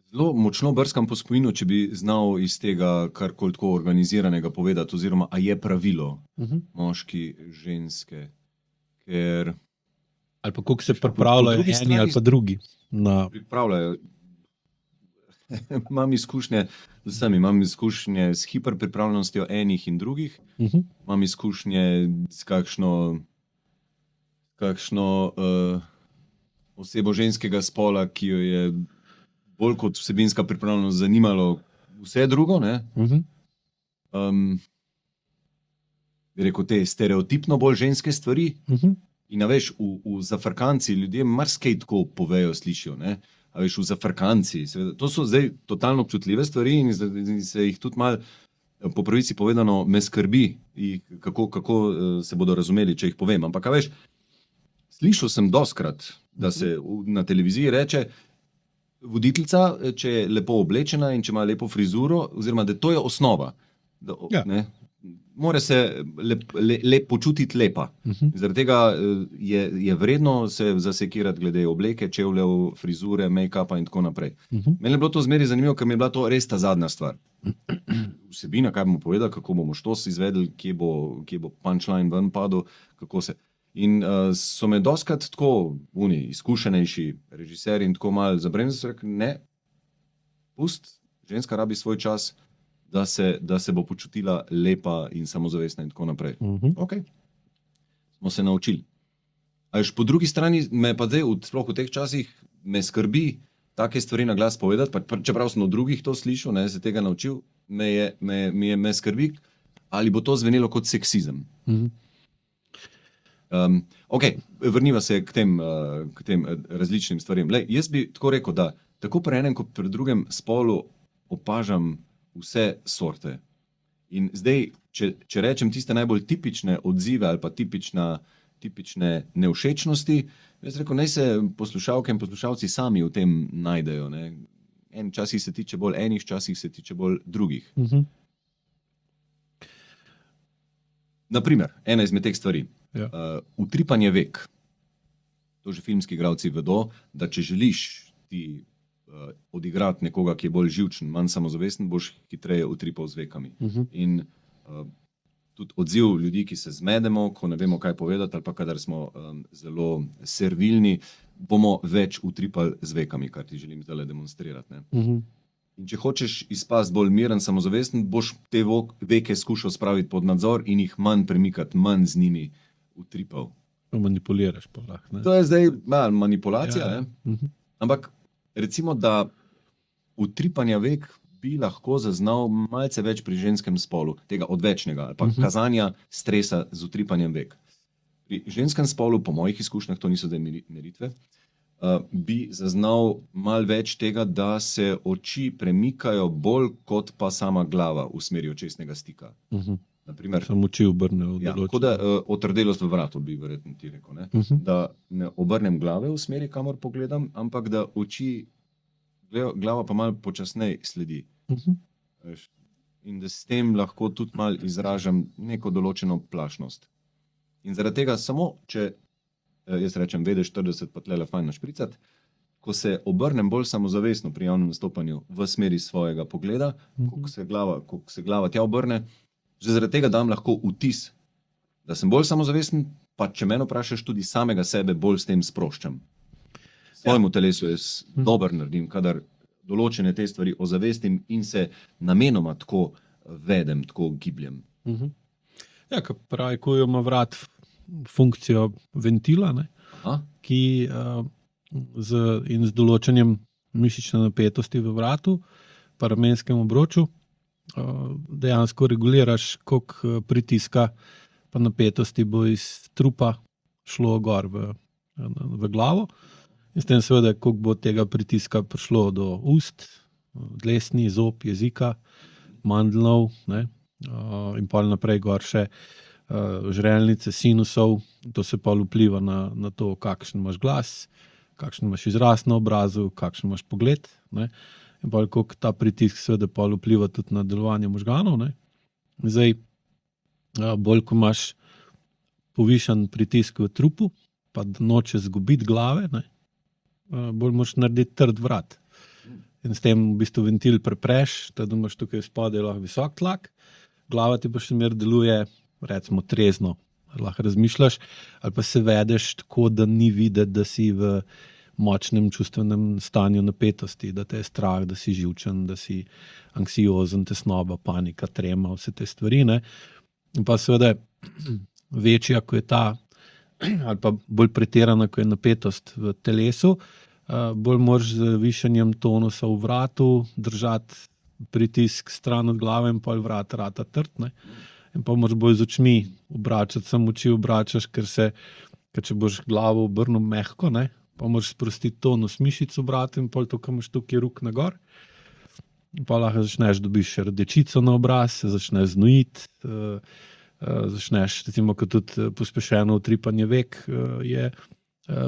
Zelo močno brskam po spominu, če bi znal iz tega karkoli tako organiziranega povedati, oziroma a je pravilo moški, ženske, ker... Ali pa koliko se pripravljajo eni ali pa drugi. Pripravljajo. Imam izkušnje z vsemi, imam izkušnje s hiperpripravljenostjo enih in drugih, imam izkušnje s kakšno osebo ženskega spola, ki jo je bolj kot vsebinska pripravljenost zanimalo vse drugo, ne? Rekel te stereotipno bolj ženske stvari. In a veš, v zafrkanci ljudje marsikaj tako povejo, slišijo, ne? A veš, v zafrkanci, seveda, to so zdaj totalno občutljive stvari in se jih tudi malo, po pravici povedano, me skrbi, kako se bodo razumeli, če jih povem. Ampak, a veš, slišal sem dostkrat, da se na televiziji reče, voditeljica, če je lepo oblečena in če ima lepo frizuro, oziroma, da to je osnova. Ne? Mora se počutiti lepa. Zaradi tega je vredno se zasekirati glede obleke, čevljev, frizure, make-upa in tako naprej. Meni je bilo to zmeraj zanimivo, ker mi je bila to res ta zadnja stvar. Vsebina, kaj bomo povedali, kako bomo štos izvedeli, kje bo punchline ven padel, kako se... In so me dostkrat tako izkušenejši režiserji in tako malo zabremzali, rekel, ne, pust, ženska rabi svoj čas, da se bo počutila lepa in samozavestna in tako naprej. Ok, smo se naučili. A veš, po drugi strani me pa zdaj, sploh v teh časih, me skrbi take stvari na glas povedati, pa čeprav sem od drugih to slišal, ne, se tega naučil, me skrbi, ali bo to zvenelo kot seksizem. Ok, vrniva se k tem različnim stvarem. Lej, jaz bi tako rekel, da tako pri enem kot pri drugem spolu opažam vse sorte. In zdaj, če rečem tiste najbolj tipične odzive ali pa tipične nevšečnosti, jaz rekel, naj se poslušalke in poslušalci sami v tem najdejo. Ne? Časih se tiče bolj enih, časih se tiče bolj drugih. Naprimer, ena izmed teh stvari. Utripanje vek. To že filmski igralci vedo, da če želiš ti odigrati nekoga, ki je bolj živčen, manj samozavesten, boš hitreje utripal z vekami. In tudi odziv ljudi, ki se zmedemo, ko ne vemo, kaj povedati, ali pa kadar smo zelo servilni, bomo več utripali z vekami, kar ti želim zdaj demonstrirati. Ne? In če hočeš izpasti bolj miren, samozavesten, boš te veke skušal spraviti pod nadzor in jih manj premikati, manj z njimi utripal. Manipuliraš pa lahko. Ne? To je zdaj malo manipulacija, Ja. ne? Ampak recimo, da utripanja vek bi lahko zaznal malce več pri ženskem spolu, tega odvečnega ali pa kazanja stresa z utripanjem vek. Pri ženskem spolu, po mojih izkušnjah, to niso zdaj meritve, bi zaznal malo več tega, da se oči premikajo bolj kot pa sama glava v smeri očesnega stika. Naprimer, Samo oči obrnejo v ja, kot da otrdelost v vratu, bi verjetno ti rekel. Ne? Da ne obrnem glave v smeri, kamor pogledam, ampak da oči, glava pa malo počasneje sledi. Veš. In da s tem lahko tudi malo izražam neko določeno plašnost. In zaradi tega samo, če jaz rečem, vedeš 40, pa tlele fajn našpricati, ko se obrnem bolj samozavestno pri javnem nastopanju v smeri svojega pogleda, ko se glava tja obrne, že zaradi tega dam lahko vtis, da sem bolj samozavesten, pa če mene vprašaš, tudi samega sebe bolj s tem sproščam. Svojemu telesu jaz dober naredim, kadar določene te stvari ozavestim in se namenoma tako vedem, tako gibljem. Ja, kot pravi, ko ima vrat funkcijo ventila, ne, ki z določenjem mišične napetosti v vratu, pa ramenskem obroču, dejansko reguliraš, koliko pritiska pa napetosti bo iz trupa šlo gor v glavo. In s tem seveda, koliko bo tega pritiska prišlo do ust, dlesni, zob, jezika, mandlov, ne, in pol naprej gor še žrelnice, sinusov. To se pa vpliva na to, kakšen imaš glas, kakšen imaš izraz na obrazu, kakšen imaš pogled. Ne. In pol koliko ta pritisk seveda pol vpliva tudi na delovanje možganov. Ne. Zdaj, bolj ko imaš povišan pritisk v trupu, pa noče zgubiti glave, ne, bolj moraš narediti trd vrat. In s tem v bistvu ventil prepreš, da imaš tukaj spodaj lahko visok tlak, glava ti pa še mer deluje, recimo trezno, lahko razmišljaš, ali pa se vedeš tako, da ni videti, da si v močnem čustvenem stanju napetosti, da te je strah, da si živčen, da si anksiozen, tesnoba, panika, trema, vse te stvari. Ne? In pa seveda večja, ko je ta, ali pa bolj pretirana, ko je napetost v telesu, bolj moraš z višanjem tonusa v vratu držati pritisk stran od glave in pol vrat rata trd. Ne? In pa moraš bolj z očmi obračati, samo oči obračaš, ker če boš glavo obrnil mehko, ne? Pa moraš sprostiti tonus mišic v vratu in pol to, ko imaš tukaj ruk na gor. In pa lahko začneš, dobiš rdečico na obraz, se začneš znojiti, začneš, recimo, kot tudi pospešeno utripanje vek, je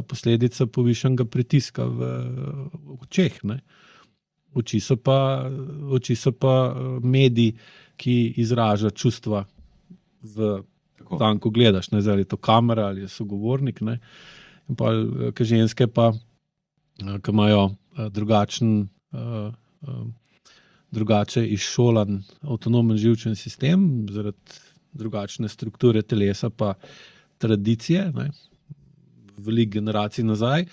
posledica povišanega pritiska v očeh. Ne? Oči so pa medij, ki izraža čustva v tam, ko gledaš, ne, zdaj je to kamera ali je sogovornik, ne. In pa ženske pa, ki imajo drugače izšolan avtonomen živčen sistem, zaradi drugačne strukture telesa pa tradicije, ne, veliko generacij nazaj,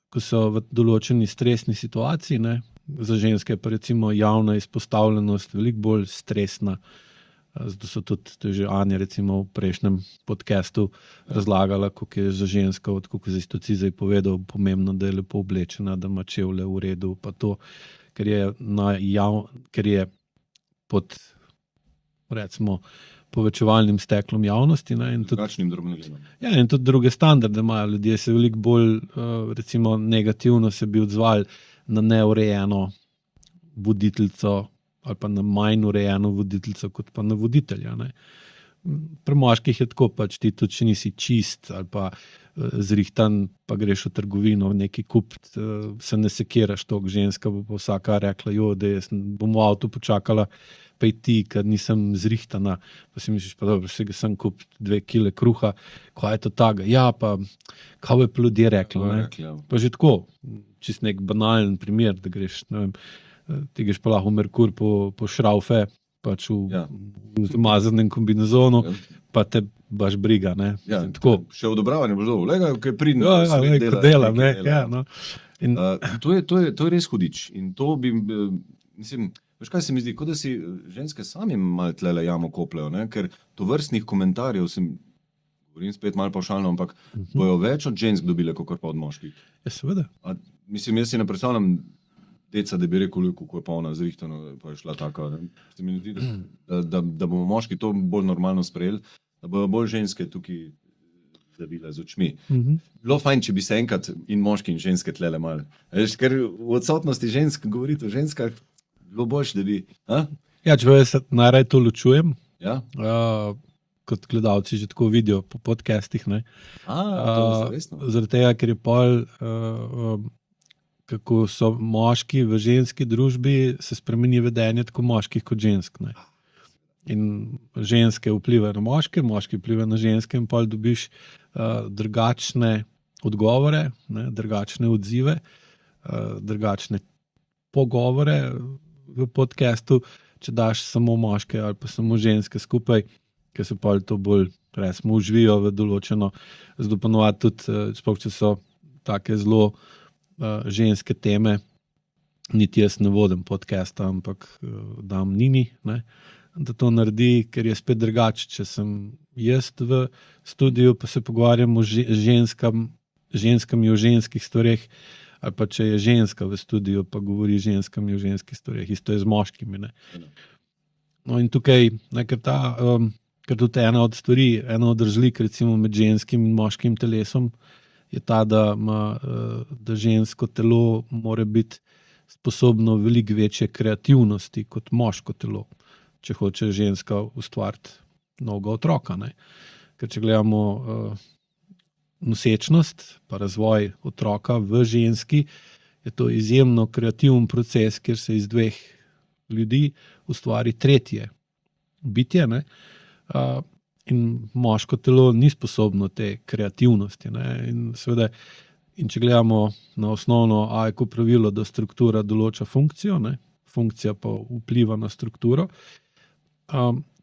ko so v določeni stresni situaciji, ne, za ženske pa recimo javna izpostavljenost veliko bolj stresna. Zato so tudi že Anja recimo v prejšnjem podcastu razlagala, koliko je za žensko, koliko je za zdaj povedal, pomembno, da je lepo oblečena, da ima čevlje v redu, pa to, ker je pod recimo povečevalnim steklom javnosti. Ne, in tudi, ja, in tudi druge standarde imajo ljudje, se veliko bolj recimo negativno se bi odzvali na neurejeno voditeljico ali pa na manj urejeno voditeljico, kot pa na voditelja. Ne. Pri moških je tako, pač ti tudi, če nisi čist ali pa zrihtan, pa greš v trgovino nekaj kupiti, se ne sekiraš toliko, ženska bo pa vsaka rekla, da jaz bom v avtu počakala, pa ti, ker nisem zrihtana, pa si misliš, pa dobro, vsega sem kupiti 2 kile kruha, kaj je to taga? Ja, pa kaj bi pa ljudje rekli? Pa že tako, čist nek banalen primer, da greš, ne vem, ti greš pa lahko v Merkur po šraufe, pač v zmazanem kombinezonu, pa te baš briga. Ne? Ja, še odobravanje boš dobil, lega, kaj pridem. Ko delam, ne. Ja, no. To je res hudič. In to bi, mislim, veš kaj se mi zdi, kot da si ženske sami malo tlele jamo kopljajo, ne? Ker to vrstnih komentarjev sem govorim spet malo pavšalno, ampak bojo več od žensk dobile, kot pa od moških. Ja, seveda. Mislim, jaz si ne predstavljam deca, da bi rekel, kako je polna zrihtana, pa je šla taka. Se mi zdi, da bomo moški to bolj normalno sprejeli, da bojo bolj ženske tukaj zavile z očmi. Bilo fajn, če bi se enkrat in moški in ženske tlele malo. Ker v odsotnosti žensk govoriti o ženskah, bilo boljše, da bi... Ja, če jaz najraje to ločujem, Ja? kot gledalci že tako vidijo po podcastih, ne. To je resno. Zaradi tega, ker je pol, kako so moški v ženski družbi, se spremeni vedenje tako moških kot žensk, ne. In ženske vplivajo na moške, moški vplivajo na ženske in pol dobiš drugačne odgovore, ne, drugačne odzive, drugačne pogovore v podcastu, če daš samo moške ali pa samo ženske skupaj, ker se pol to bolj resmo uživijo v določeno. Zato ponovadi tudi, sploh če so take zelo ženske teme, niti jaz ne vodim podcasta, ampak dam Nini, ne, da to naredi, ker je spet drugače. Če sem jaz v studiu, pa se pogovarjam o ženskami o ženskih stvareh, ali pa če je ženska v studiu, pa govori ženskami o ženskih stvareh, isto je z moškimi. Ne. No in tukaj, ne, ker tudi ena od stvari, ena od razlik recimo med ženskim in moškim telesom je ta, da žensko telo mora biti sposobno veliko večje kreativnosti kot moško telo, če hoče ženska ustvariti novega otroka. Ne. Ker če gledamo nosečnost pa razvoj otroka v ženski, je to izjemno kreativen proces, kjer se iz dveh ljudi ustvari tretje bitje, ne. In moško telo ni sposobno te kreativnosti. Ne. In seveda, če gledamo na osnovno AIQ pravilo, da struktura določa funkcijo, ne, funkcija pa vpliva na strukturo,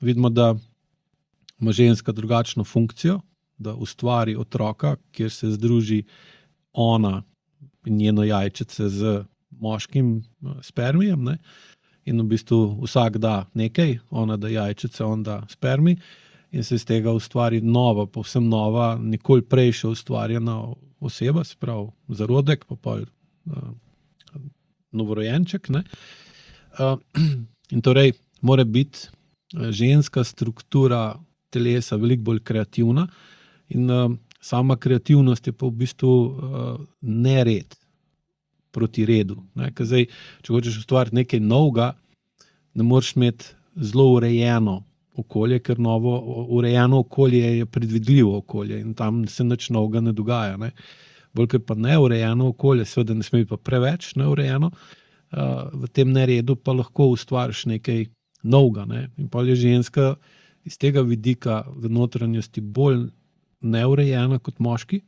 vidimo, da ima ženska drugačno funkcijo, da ustvari otroka, kjer se združi ona in njeno jajčice z moškim spermijem, ne? In v bistvu vsak da nekaj, ona da jajčice, on da spermij in se iz tega ustvari nova, povsem nova, nikoli prej še ustvarjena oseba, se pravi zarodek, pa pol novorojenček. Ne? In torej mora biti ženska struktura telesa veliko bolj kreativna in sama kreativnost je pa v bistvu nered proti redu. Ne? Ker zdaj, če hočeš ustvariti nekaj novega, ne moreš imeti zelo urejeno okolje, ker novo urejeno okolje je predvidljivo okolje in tam se nič novega ne dogaja. Ne? Bolj, ker pa neurejeno okolje, seveda ne sme pa preveč neurejeno, v tem neredu pa lahko ustvariš nekaj novega. Ne? In pol je ženska iz tega vidika v notranjosti bolj neurejena kot moški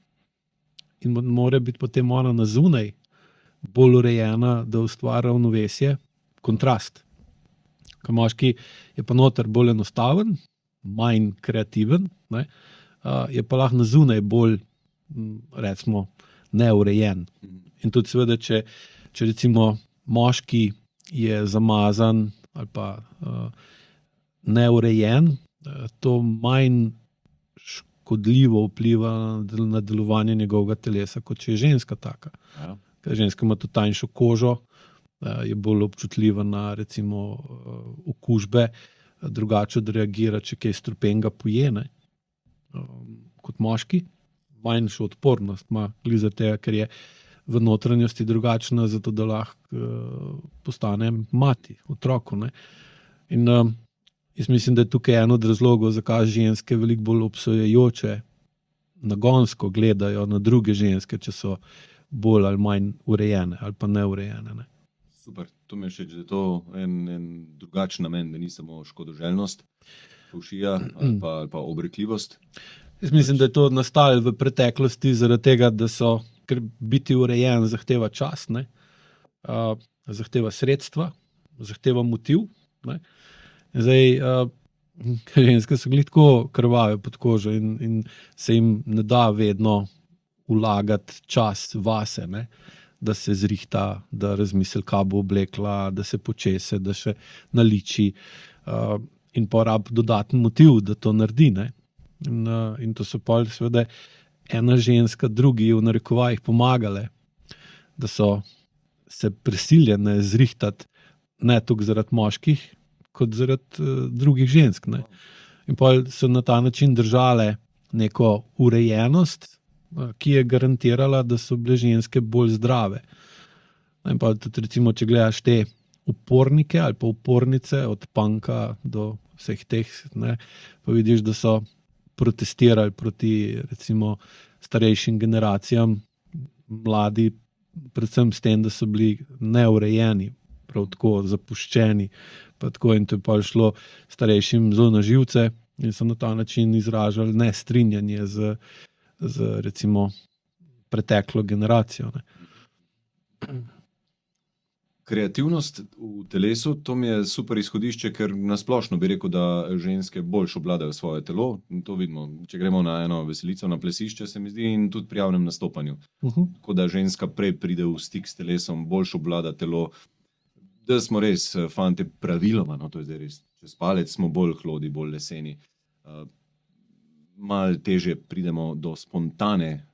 in mora biti potem ona na zunaj bolj urejena, da ustvari ravnovesje, kontrast. Ker moški je pa noter bolj enostaven, manj kreativen, ne? Je pa lahko na zunaj bolj, recimo, neurejen. In tudi seveda, če recimo moški je zamazan ali pa neurejen, to manj škodljivo vpliva na delovanje njegovega telesa, kot če je ženska taka. Ja. Ker ženska ima tudi tanjšo kožo, je bolj občutljiva na recimo okužbe, drugače odreagira, če kaj strupenega poje, ne, kot moški. Manjšo odpornost ima, zaradi tega, ker je v notranjosti drugačna, zato da lahko postane mati, otroku. Ne. In jaz mislim, da je tukaj eno od razlogov, zakaj ženske veliko bolj obsojajoče nagonsko gledajo na druge ženske, če so bolj ali manj urejene ali pa neurejene. Ne. Super, to mi je všeč, da je to en drugačen namen, da ni samo škodoželjnost, fovšija ali pa obrekljivost. Jaz mislim, da je to nastalo v preteklosti zaradi tega, da so, ker biti urejen zahteva čas, ne? Zahteva sredstva, zahteva motiv. Ne? In zdaj, ženske so glih tako krvave pod kožo in se jim ne da vedno vlagati čas vase, ne? Da se zrihta, da razmisli, kaj bo oblekla, da se počese, da še naliči in pa rab dodaten motiv, da to naredi. Ne? In to so pol seveda ena ženska drugi v narekovajih pomagale, da so se prisiljene zrihtati ne toliko zaradi moških, kot zaradi drugih žensk. Ne. In pol so na ta način držale neko urejenost, ki je garantirala, da so bile ženske bolj zdrave. In pa tudi recimo, če gledaš te upornike ali pa upornice od punka do vseh teh, ne, pa vidiš, da so protestirali proti recimo starejšim generacijam, mladi, predvsem s tem, da so bili neurejeni, prav tako zapuščeni, pa tako, in to je pa šlo starejšim zelo na živce in so na ta način izražali nestrinjanje z recimo preteklo generacijo. Ne. Kreativnost v telesu, to mi je super izhodišče, ker nasplošno bi rekel, da ženske boljš obvladajo svoje telo. In to vidimo, če gremo na eno veselico, na plesišče, se mi zdi, in tudi pri javnem nastopanju. Tako da ženska prej pride v stik s telesom, boljš obvlada telo, da smo res fante praviloma, no to je zdaj res, čez palec smo bolj hlodi, bolj leseni. Malo teže pridemo do spontane,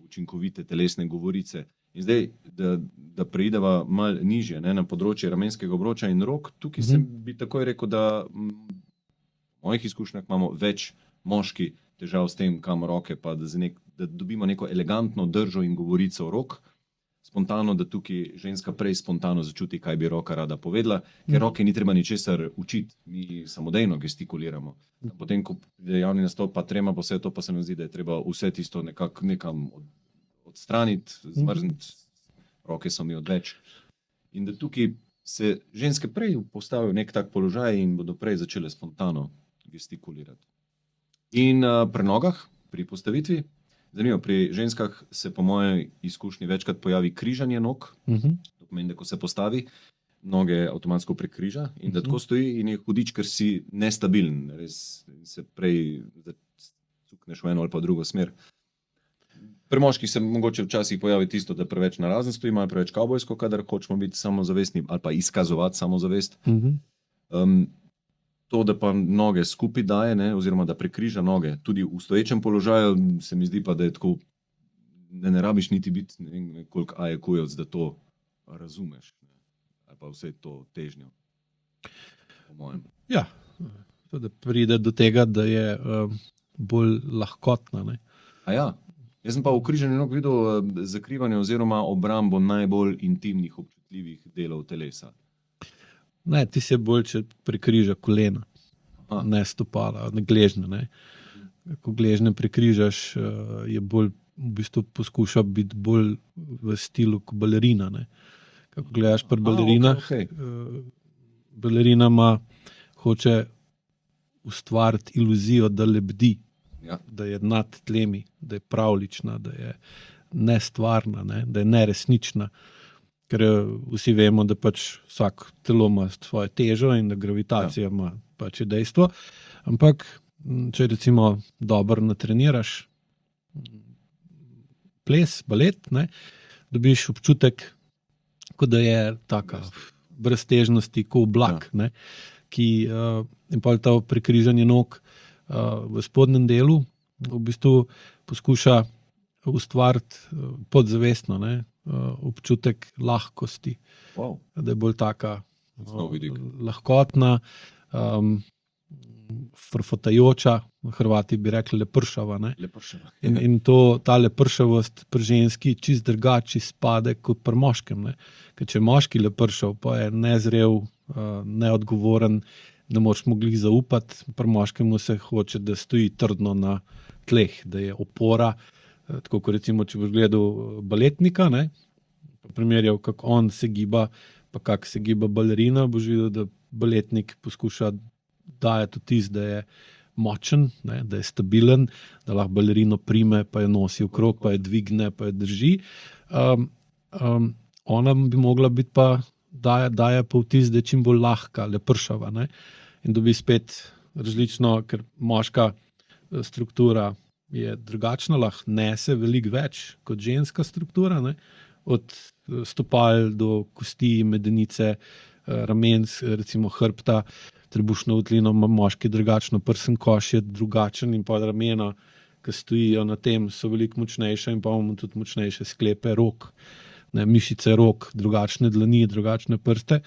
učinkovite telesne govorice. In zdaj, da preideva malo nižje, ne, na področje ramenskega obroča in rok, tukaj se bi takoj rekel, da v mojih izkušnjah imamo več moški težav s tem, kam roke, pa da dobimo neko elegantno držo in govorico rok, spontano, da tukaj ženska prej spontano začuti, kaj bi roka rada povedala, ker roke ni treba ničesar učiti, mi samodejno gestikuliramo. Potem, ko pride javni nastop, pa trema po vse to, pa se mi zdi, da je treba vse tisto nekam odstraniti, zmrzniti, roke so mi odveč. In da tukaj se ženske prej postavijo nek tak položaj in bodo prej začele spontano gestikulirati. In pri nogah, pri postavitvi, zanimivo, pri ženskah se po mojej izkušnji večkrat pojavi križanje nog, to pomeni, da ko se postavi, noge avtomatsko prekriža in da tako stoji in je hudič, ker si nestabilen, res se prej cukneš v eno ali pa drugo smer. Pri moških se mogoče včasih pojavi tisto, da preveč narazen stoji, malo preveč kavbojsko, kadar hočemo biti samozavestni ali pa izkazovati samozavest. To, da pa noge skupaj daje, ne, oziroma da prekriža noge, tudi v stoječem položaju, se mi zdi pa, da je tako, da ne rabiš niti biti nekoliko ajekujec, da to razumeš, ne, ali pa vse to težnjo, po mojem. Ja, da pride do tega, da je bolj lahkotna. Ne. A ja. Jaz sem pa v križanju nog videl zakrivanje oziroma obrambo najbolj intimnih, občutljivih delov telesa. Ne, ti se bolj, če prekriža kolena, ne stopala, ne gležnje. Ne. Ko gležnje prekrižaš, je bolj, v bistvu poskuša biti bolj v stilu kot balerina. Ne. Kako gledaš pri balerinah, balerina hoče ustvariti iluzijo, da lebdi. Ja. Da je nad tlemi, da je pravlična, da je nestvarna, ne? Da je neresnična. Ker vsi vemo, da pač vsak telo ima svojo težo in da gravitacija ima pač dejstvo. Ampak, če recimo dobro natreniraš ples, balet, ne? Dobiš občutek, kot da je taka brez težnosti, kot oblak, ne? In pa to prekrižanje nog v spodnjem delu v bistvu poskuša ustvariti podzavestno, ne, občutek lahkosti. Wow. Da je bolj taka lahkotna, frfotajoča, Hrvati bi rekli lepršava. Ne. Lepršava. In ta lepršavost pri ženski čist drugače spade kot pri moškem. Ne. Ker če je moški lepršav, pa je nezrel, neodgovoren, ne moraš mu glih zaupati, pri moškemu se hoče, da stoji trdno na tleh, da je opora. Tako kot recimo, če boš gledal baletnika, ne, pa primerjal, kako on se giba, pa kako se giba balerina, boš videl, da baletnik poskuša dajati vtis, da je močen, ne, da je stabilen, da lahko balerino prime, pa jo nosi okrog, pa jo dvigne, pa jo drži. Ona bi mogla biti pa daje pa vtis, da je čim bolj lahka, lepršava, ne? In dobi spet različno, ker moška struktura je drugačna, lahko nese veliko več kot ženska struktura, ne? Od stopal do kosti, medenice, ramen, recimo hrbta, trebušno votlino ima moški drugačno, prsen koš je drugačen in pa ramena, ki stojijo na tem, so veliko močnejše in pa imamo tudi močnejše sklepe rok, ne, mišice rok, drugačne dlani, drugačne prste.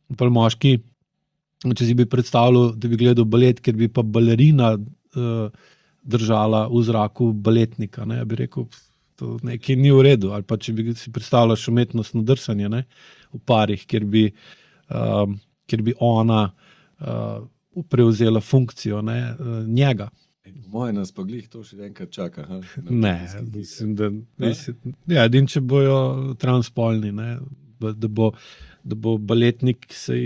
In pa moški, če si bi predstavljal, da bi gledal balet, ker bi pa balerina držala v zraku baletnika, ne, bi rekel, to nekaj ni v redu, ali pa če bi si predstavljaš umetnostno drsanje, ne, v parih, kjer bi ona prevzela funkcijo, ne, njega. Moje nas pa glih to še enkrat čaka. Ha? Ne, mislim, da edin, če bojo transpolni, ne, da bo baletnik se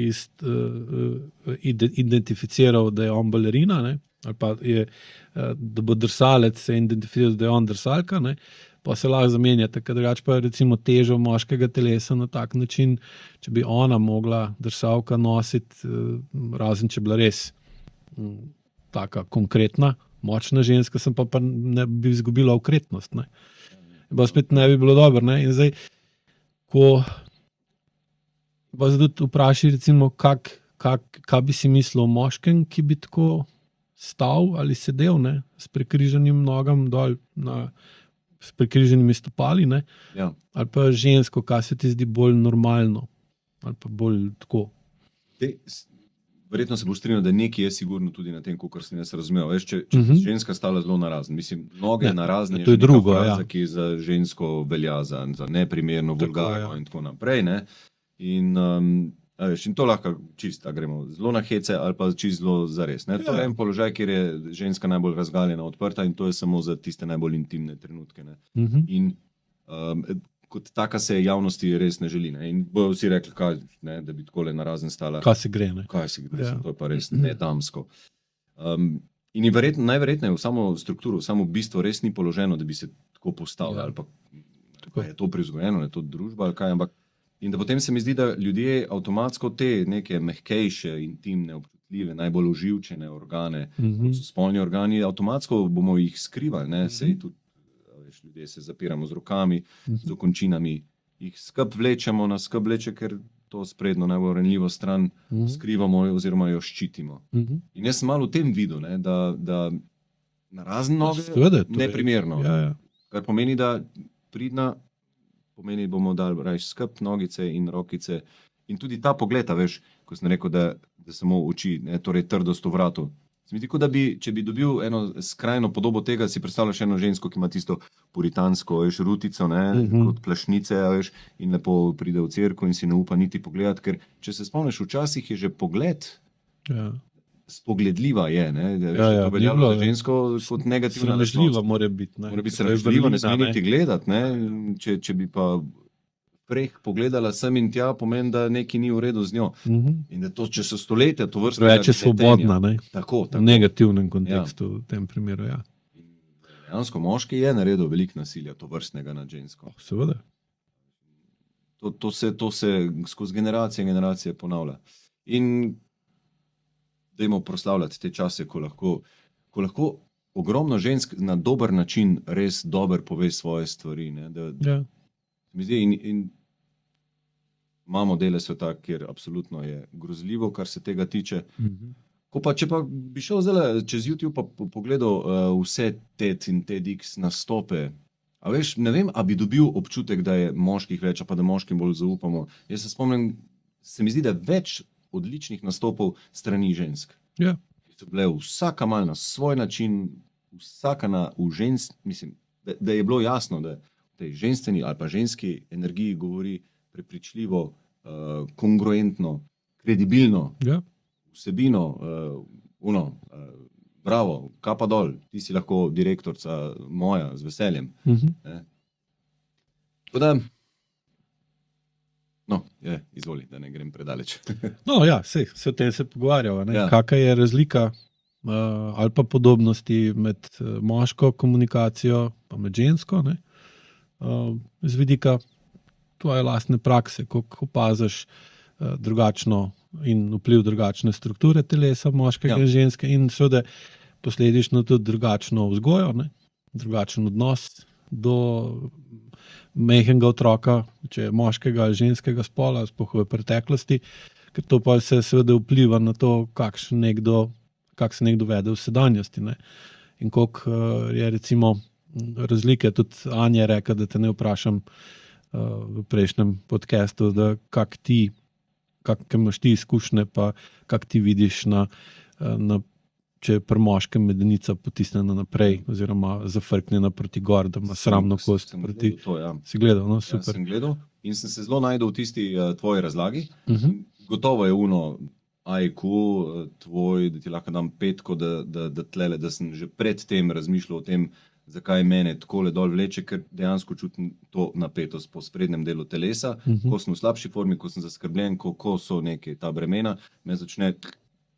identificiral, da je on balerina, ne, ali pa da bo drsalec se identificiral, da je on drsalka, ne, pa se lahko zamenjate, ker drugače pa recimo težo moškega telesa na tak način, če bi ona mogla drsalka nositi, razen če bila res taka konkretna, močna ženska, sem pa ne bi izgubila okretnost. Ne. Pa spet ne bi bilo dobro. Ne. In zdaj, ko pa zdaj tudi vpraši, recimo, kaj bi si mislil o moškem, ki bi tako stal ali sedel, ne, s prekrižanim nogam dol, s prekrižanimi stopali, ne, Ja. ali pa žensko, kaj se ti zdi bolj normalno, ali pa bolj tako. Verjetno se boš strinjal, da nekaj je sigurno tudi na tem, kakor sem jaz razumel. Veš, če ženska stala zelo narazen, mislim, noge narazen je to je že neka drugo, fraza, ja. ki za žensko velja za neprimerno, Tako, vulgarno ja. in tako naprej. Ne? In, veš, in to lahko čisto gremo zelo na hece ali pa čisto zelo zares. Ne? To je en položaj, kjer je ženska najbolj razgaljena, odprta in to je samo za tiste najbolj intimne trenutke. Ne? In kot taka se javnosti res ne želi. Ne? In bojo vsi rekli, kaj, ne, da bi takole narazen stala. Kaj se gre, ne? Kaj se gre, Ja. to je pa res nedamsko. In je najverjetneje v samo strukturo, v samo bistvo res ni položeno, da bi se tako postavljali. Ja. Ali pa je to prizgojeno, je to družba ali kaj, ampak in da potem se mi zdi, da ljudje avtomatsko te neke mehkejše, intimne, občutljive, najbolj oživčene organe, kot so spolni organi, avtomatsko bomo jih skrivali, ne, sej tudi ljudje se zapiramo z rokami, z okončinami, jih skup vlečemo, nas skup vleče, ker to sprednjo najbolj ranljivo stran skrivamo oziroma jo ščitimo. In jaz sem malo v tem videl, ne, da na razne noge neprimerno, Ja. kar pomeni, da pridna, pomeni, bomo dali rajš skup nogice in rokice in tudi ta pogled, veš, ko sem rekel, da samo oči, ne, torej trdost v vratu. Se mi zdi, kot da bi, če bi dobil eno skrajno podobo tega, si predstavljaš eno žensko, ki ima tisto puritansko, veš, rutico, ne, kot plašnice, veš, in lepo pride v cerkev in si ne upa niti pogledati, ker če se spomniš, včasih je že pogled spogledljiva je, ne, da je to veljalo za žensko kot negativna lastnost. Sramežljiva mora biti. Mora biti sramežljiva, ne sme niti gledati, ne, če bi pa preh pogledala sem in tja, pomeni, da nekaj ni v redu z njo. In da to, če so stoletja to vrstnega Preveč je svobodna, ne? Tako. V negativnem kontekstu, v tem primeru, ja. In dejansko moški je naredil veliko nasilja to vrstnega nad žensko. Seveda. To se skozi generacije ponavlja. In dajmo proslavljati te čase, ko lahko ogromno žensk na dober način res dober pove svoje stvari. Ne? Ja. Mi zdi, in imamo dele sveta, kjer absolutno je grozljivo, kar se tega tiče. Če pa bi šel zdaj čez YouTube pa pogledal vse TED in TEDx nastope, a veš, ne vem, a bi dobil občutek, da je moških več, pa da moškim bolj zaupamo. Jaz se spomnim, se mi zdi, da več odličnih nastopov strani žensk. Ja. So bile vsaka mal na svoj način, vsaka v mislim, da je bilo jasno, da tej ženstveni ali pa ženski energiji govori prepričljivo, kongruentno, kredibilno, vsebino, bravo, kapa dol, ti si lahko direktorica moja, z veseljem. Tako da, izvoli, da ne grem predaleč. No ja, se o tem se pogovarjava, ne? Ja. Kakšna je razlika ali pa podobnosti med moško komunikacijo pa med žensko, ne? Z vidika tvoje lastne prakse, kako opaziš drugačno in vpliv drugačne strukture telesa moškega in ženske in seveda posledično tudi drugačno vzgojo, ne? Drugačen odnos do majhnega otroka, če je moškega ali ženskega spola, sploh v preteklosti, ker to pa se seveda vpliva na to, kako se nekdo vede v sedanjosti. Ne. In koliko je recimo razlike, tudi Anja je rekla, da te ne vprašam v prejšnjem podcastu, da kakšne imaš ti izkušnje, pa kak ti vidiš če je pri moškem medenica potisnjena naprej oziroma zafrknjena proti gor, da ima sramno kost. Si gledal, no? Super. Ja, sem gledal in sem se zelo najdel v tisti tvoji razlagi. Gotovo je IQ tvoj, da ti lahko dam 5, da sem že pred tem razmišljal o tem, zakaj mene takole dol vleče, ker dejansko čutim to napetost po sprednjem delu telesa, ko sem v slabši formi, ko sem zaskrbljen, ko so neke ta bremena, me začne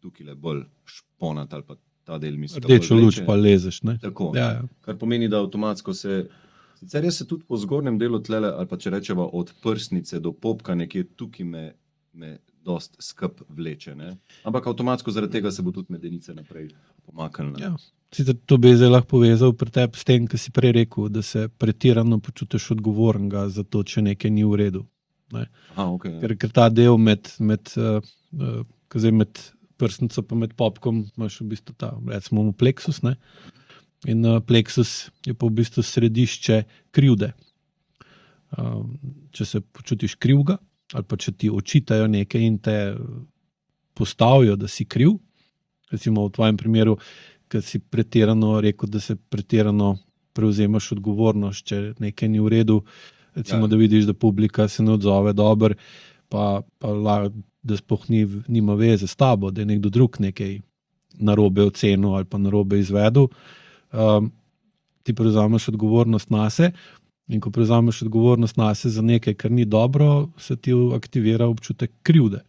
tukaj bolj šponati ali pa ta del misli. Rdečo luč pa lezeš, ne? Tako, ja. Kar pomeni, da avtomatsko sicer jaz se tudi po zgornjem delu tlele, ali pa če rečeva od prsnice do popka, nekje tukaj me dost skrb vleče, ne? Ampak avtomatsko zaradi tega se bo tudi medenice naprej pomaknila. Ja. Sicer to bi zdaj lahko povezal pri tebi s tem, kar si prej rekel, da se pretirano počutiš odgovornega za to, če nekaj ni v redu. Ne? Okay, ja. Ker ta del med prsnico pa med popkom imaš v bistvu ta, recimo pleksus, ne? In pleksus je pa v bistvu središče krivde. Če se počutiš krivga, ali pa če ti očitajo nekaj in te postavijo, da si kriv, recimo v tvojem primeru, ker si pretirano rekel, da se pretirano prevzemaš odgovornost, če nekaj ni v redu, recimo, da vidiš, da publika se ne odzove dobro, pa da sploh nima veze s tabo, da je nekdo drug nekaj narobe ocenil ali pa narobe izvedel, ti prevzameš odgovornost nase in ko prevzameš odgovornost nase za nekaj, kar ni dobro, se ti aktivira občutek krivde.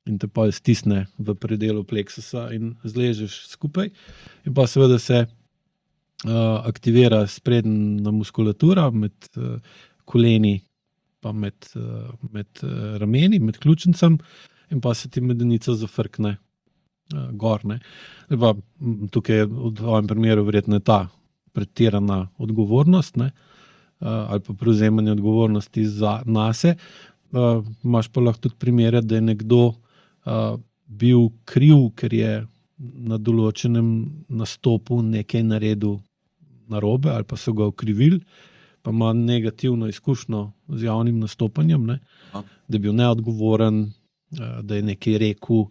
In te pa stisne v predelu pleksusa in zležeš skupaj. In pa seveda se aktivira sprednja muskulatura med koleni pa med rameni, med ključnicam in pa se ti medenica zafrkne gor. Ne. Pa, tukaj je v tvojem primeru verjetno ta pretirana odgovornost, ne, ali pa prevzemanje odgovornosti nase. Imaš pa lahko tudi primere, da je nekdo bil kriv, ker je na določenem nastopu nekaj naredil narobe ali pa so ga okrivili, pa ima negativno izkušnjo z javnim nastopanjem, ne? Da je bil neodgovoren, da je nekaj rekel,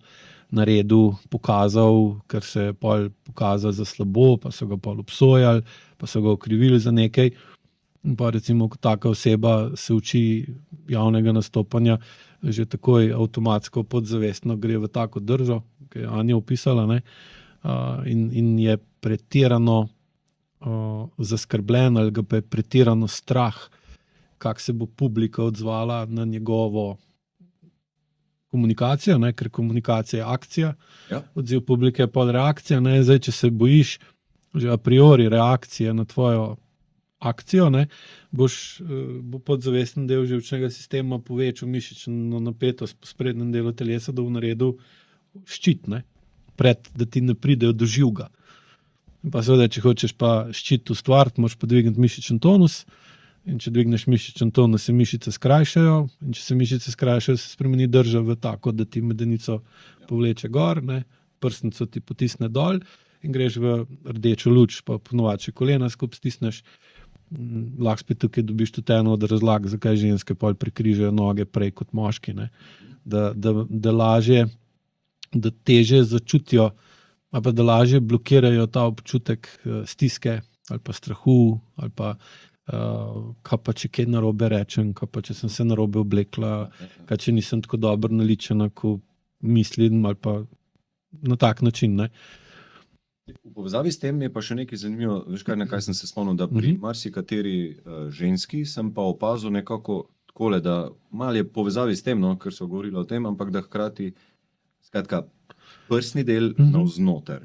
naredil, pokazal, ker se je pol pokazal za slabo, pa so ga pol obsojali, pa so ga okrivili za nekaj. In pa recimo, ko taka oseba se uči javnega nastopanja, že takoj avtomatsko podzavestno gre v tako držo, ki je Anja opisala, ne? In je pretirano zaskrbljen ali ga pa je pretirano strah, kako se bo publika odzvala na njegovo komunikacijo, ne? Ker komunikacija je akcija, odziv publike je pol reakcija. Ne? Zdaj, če se bojiš že a priori reakcije na tvojo akcijo, ne, bo podzavestni del živčnega sistema povečal mišično napetost po sprednjem delu telesa, da bo naredil ščit, ne, da ti ne pridejo do živga. In pa seveda, če hočeš pa ščit ustvariti, moraš pa dvigniti mišičen tonus, in če dvigneš mišičen tonus, se mišice skrajšajo, in če se mišice skrajšajo, se spremeni drža v tako, da ti medenico povleče gor, ne, prsnico ti potisne dol in greš v rdečo luč, pa ponovače kolena skupaj stisneš. Lahko spet tukaj dobiš tudi eno od razlag, zakaj ženske pol prekrižajo noge prej kot moški, ne? Da lažje, da teže začutijo, ali pa da lažje blokirajo ta občutek stiske ali pa strahu, ali pa kaj pa če kaj narobe rečem, kaj pa če sem se narobe oblekla, kaj če nisem tako dobro naličena, ko mislim, ali pa na tak način, ne. V povezavi s tem je pa še nekaj zanimivo, veš kaj, na kaj sem se spomnil, da pri marsikateri ženski sem pa opazil nekako takole, da malo je povezavi s tem, no, ker so govorili o tem, ampak da hkrati skratka, prsni del navznoter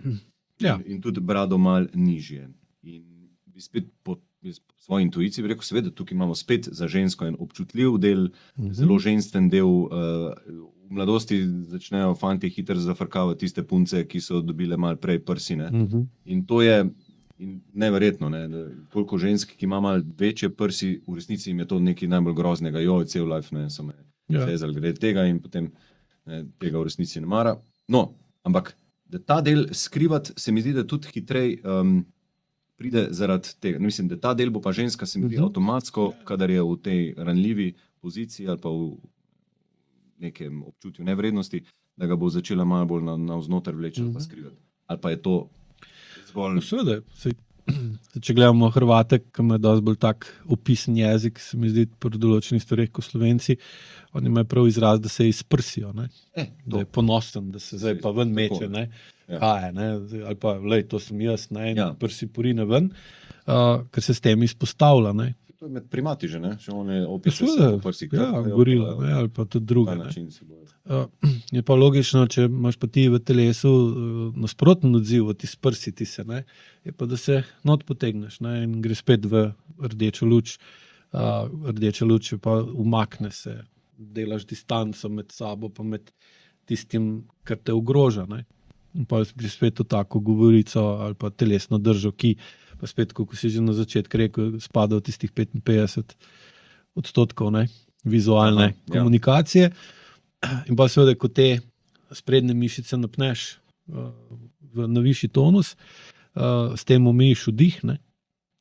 in tudi brado malo nižje. In bi spet po svoji intuiciji bi rekel, seveda, tukaj imamo spet za žensko en občutljiv del, zelo ženstven del. V mladosti začnejo fanti hitro zafrkavati tiste punce, ki so dobile malo prej prsi. Ne? In to je neverjetno, ne? Koliko žensk, ki ima malo večje prsi, v resnici jim je to nekaj najbolj groznega. Joj, cel life, ne, so me sezali glede tega in potem ne, tega v resnici ne mara. No, ampak da ta del skrivati, se mi zdi, da tudi hitrej pride zaradi tega. Mislim, da ta del bo pa ženska, se mi zdi, avtomatsko, kadar je v tej ranljivi poziciji ali pa v nekem občutju nevrednosti, da ga bo začela malo bolj navznoter vleči ali pa skrivati. Ali pa je to zgolj... Seveda, če gledamo Hrvate, ki imajo dosti bolj tak opisen jezik, se mi zdi pri določenih stvareh kot Slovenci, oni imajo prav izraz, da se izprsijo, ne? Da je ponosen, da se zdaj pa ven meče, ne? Kaj je, ne? Ali pa, lej, to sem jaz, ne? In prsi porine ven, ker se s tem izpostavlja, ne? To je med primati že, ne? Še one opise Seveda, se po prsi. gorila, ne? Ali pa tudi druge, ne? Je pa logično, če imaš pa ti v telesu nasproten odziv, izprsiti se, ne? Je pa, da se not potegneš, ne? In gre spet v rdečo luč. Rdeča luč je pa umakne se, delaš distanco med sabo pa med tistim, kar te ogroža, ne? In pa gre spet v tako govorico ali pa telesno držo, ki pa spet, kako si že na začetku rekel, spada v tistih 55%, ne? Vizualne komunikacije. In pa seveda, ko te sprednje mišice napneš na višji tonus, s tem omejiš vdih, ne?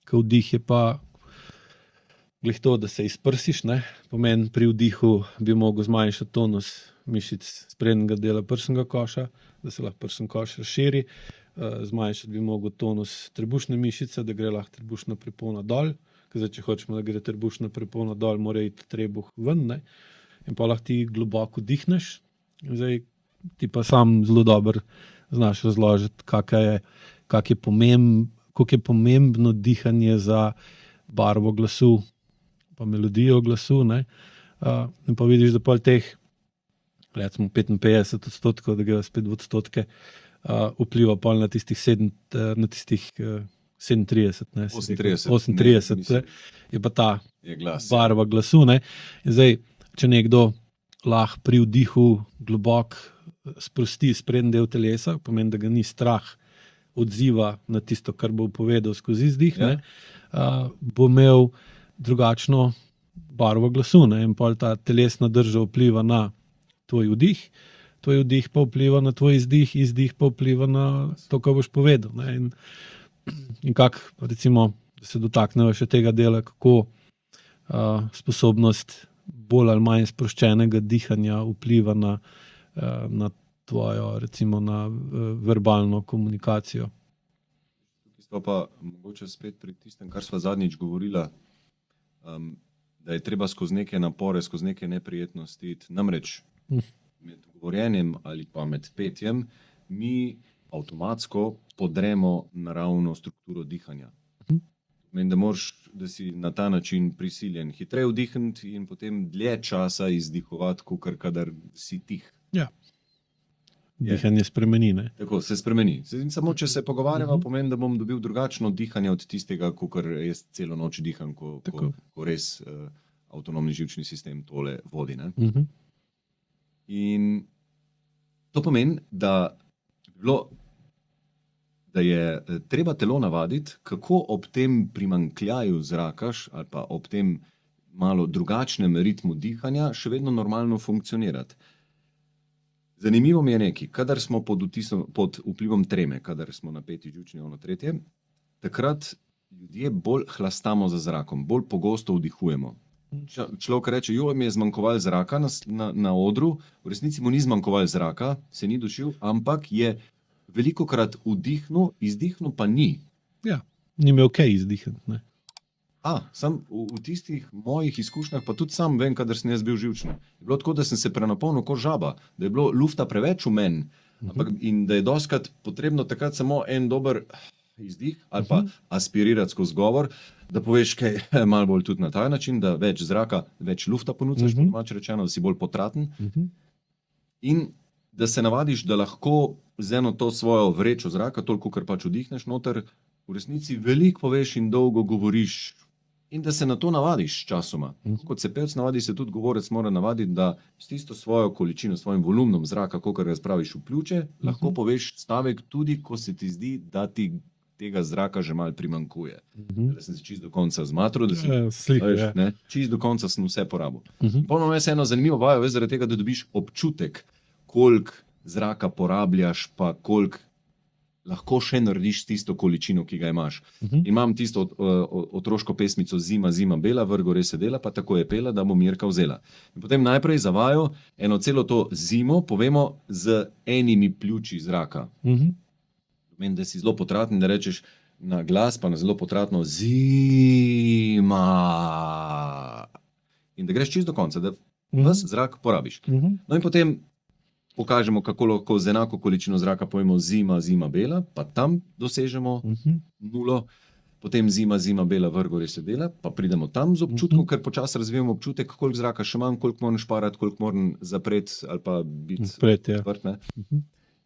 Ker vdih je pa glih to, da se izprsiš, ne? Pomeni, pri vdihu bi mogel zmanjšati tonus mišic sprednjega dela prsnega koša, da se lahko prsni koš razširi, zmanjšati bi mogel tonus trebušne mišice, da gre lahko trebušna prepona dol, ker zdaj, če hočemo, da gre trebušna prepona dol, mora iti trebuh ven, ne? In pa lahko ti globoko dihneš. Zdaj, ti pa sam zelo dobro znaš razložiti, koliko je pomembno dihanje za barvo glasu, pa melodijo glasu, ne? In pa vidiš, da pa teh, recimo 55%, da gre spet v odstotke, vpliva pa na tistih 37, ne? 38, je pa ta barva glasu, ne? In zdaj, če nekdo lahko pri vdihu globok sprosti sprednji del telesa, pomeni, da ga ni strah odziva na tisto, kar bo povedal skozi izdih, ne? Bo imel drugačno barvo glasu, ne? In pol ta telesna drža vpliva na tvoj vdih, tvoj vdih pa vpliva na tvoj izdih, izdih pa vpliva na to, kar boš povedal, ne? In kako, recimo, da se dotaknemo še tega dela, kako sposobnost bolj ali manj sproščenega dihanja vpliva na tvojo, recimo, na verbalno komunikacijo. To pa mogoče spet pri tistem, kar sva zadnjič govorila, da je treba skozi neke napore, skozi neke neprijetnosti iti. Namreč med govorjenjem ali pa med petjem mi avtomatsko podremo naravno strukturo dihanja. Meni, da si na ta način prisiljen hitreje vdihniti in potem dlje časa izdihovati, kakor kadar si tih. Ja. Dihanje spremeni, ne? Tako, se spremeni. Samo če se pogovarjava, pomeni, da bom dobil drugačno dihanje od tistega, kakor jaz celo noč diham, ko res avtonomni živčni sistem tole vodi, ne? In to pomeni, da je treba telo navaditi, kako ob tem primanjkljaju zraka ali pa ob tem malo drugačnem ritmu dihanja še vedno normalno funkcionirati. Zanimivo mi je nekaj, kadar smo pod vplivom treme, kadar smo napeti živčni, ono tretje, takrat ljudje bolj hlastamo za zrakom, bolj pogosto vdihujemo. Človek reče, mi je zmanjkovalo zraka na odru, v resnici mu ni zmanjkovalo zraka, se ni dušil, ampak je velikokrat vdihnil, izdihnil pa ni. Ja, ni imel kaj izdihniti, ne? Sam v tistih mojih izkušnjah, pa tudi sam vem, kadar sem jaz bil živčen. Je bilo tako, da sem se prenapolnil kot žaba, da je bilo lufta preveč v meni in da je dostikrat potrebno takrat samo en dober izdih ali pa aspirirati skozi govor, da poveš kaj malo bolj tudi na ta način, da več zraka, več lufta ponucaš, po domače rečeno, da si bolj potraten. In da se navadiš, da lahko z eno to svojo vrečo zraka, toliko, kar pač vdihneš noter, v resnici veliko poveš in dolgo govoriš. In da se na to navadiš časoma. Kot se pevc navadi, se tudi govorec mora navaditi, da s tisto svojo količino, svojim volumnom zraka, kolikor ga spraviš v pljuče, lahko poveš stavek tudi, ko se ti zdi, da ti tega zraka že malo primanjkuje. Da sem se čist do konca zmatril, da čist do konca sem vse porabil. Ponovno je eno zanimivo vajo, zaradi tega, da dobiš občutek, koliko zraka porabljaš, pa koliko lahko še narediš s tisto količino, ki ga imaš. Imam tisto otroško pesmico Zima, zima bela, vrgo res je dela, pa tako je pela, da bo Mirka vzela. In potem najprej za vajo eno celo to zimo povemo z enimi pljuči zraka. Pomeni, da si zelo potraten, da rečeš na glas, pa na zelo potratno zima. In da greš čisto do konca, da ves zrak porabiš. No in potem pokažemo, kako lahko z enako količino zraka povemo zima, zima bela, pa tam dosežemo nulo, potem zima, zima bela, vrgo res je dela, pa pridemo tam z občutkom, ker počasi razvijamo občutek, koliko zraka še imam, koliko moram šparati, koliko moram zapreti ali pa biti odprt.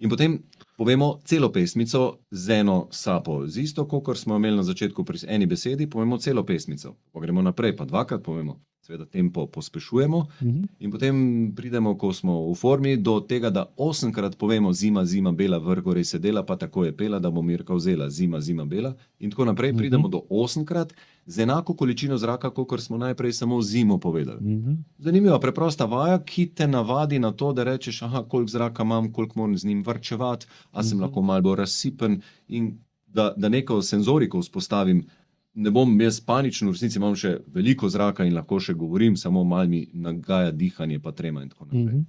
In potem povemo celo pesmico z eno sapo. Z isto, kot smo imeli na začetku pri eni besedi, povemo celo pesmico. Pa gremo naprej, pa dvakrat povemo. Seveda tempo pospešujemo in potem pridemo, ko smo v formi, do tega, da 8-krat povemo zima, zima bela, vrgo res je dela, pa tako je pela, da bo Mirka vzela zima, zima bela. In tako naprej pridemo do 8-krat z enako količino zraka, kot smo najprej samo zimo povedali. Zanimiva, preprosta vaja, ki te navadi na to, da rečeš, koliko zraka imam, koliko moram z njim varčevati, a sem lahko malo bolj razsipen in da neko senzoriko vzpostavim. Ne bom jaz paničen, v resnici imam še veliko zraka in lahko še govorim, samo malo mi nagaja dihanje, pa trema in tako naprej.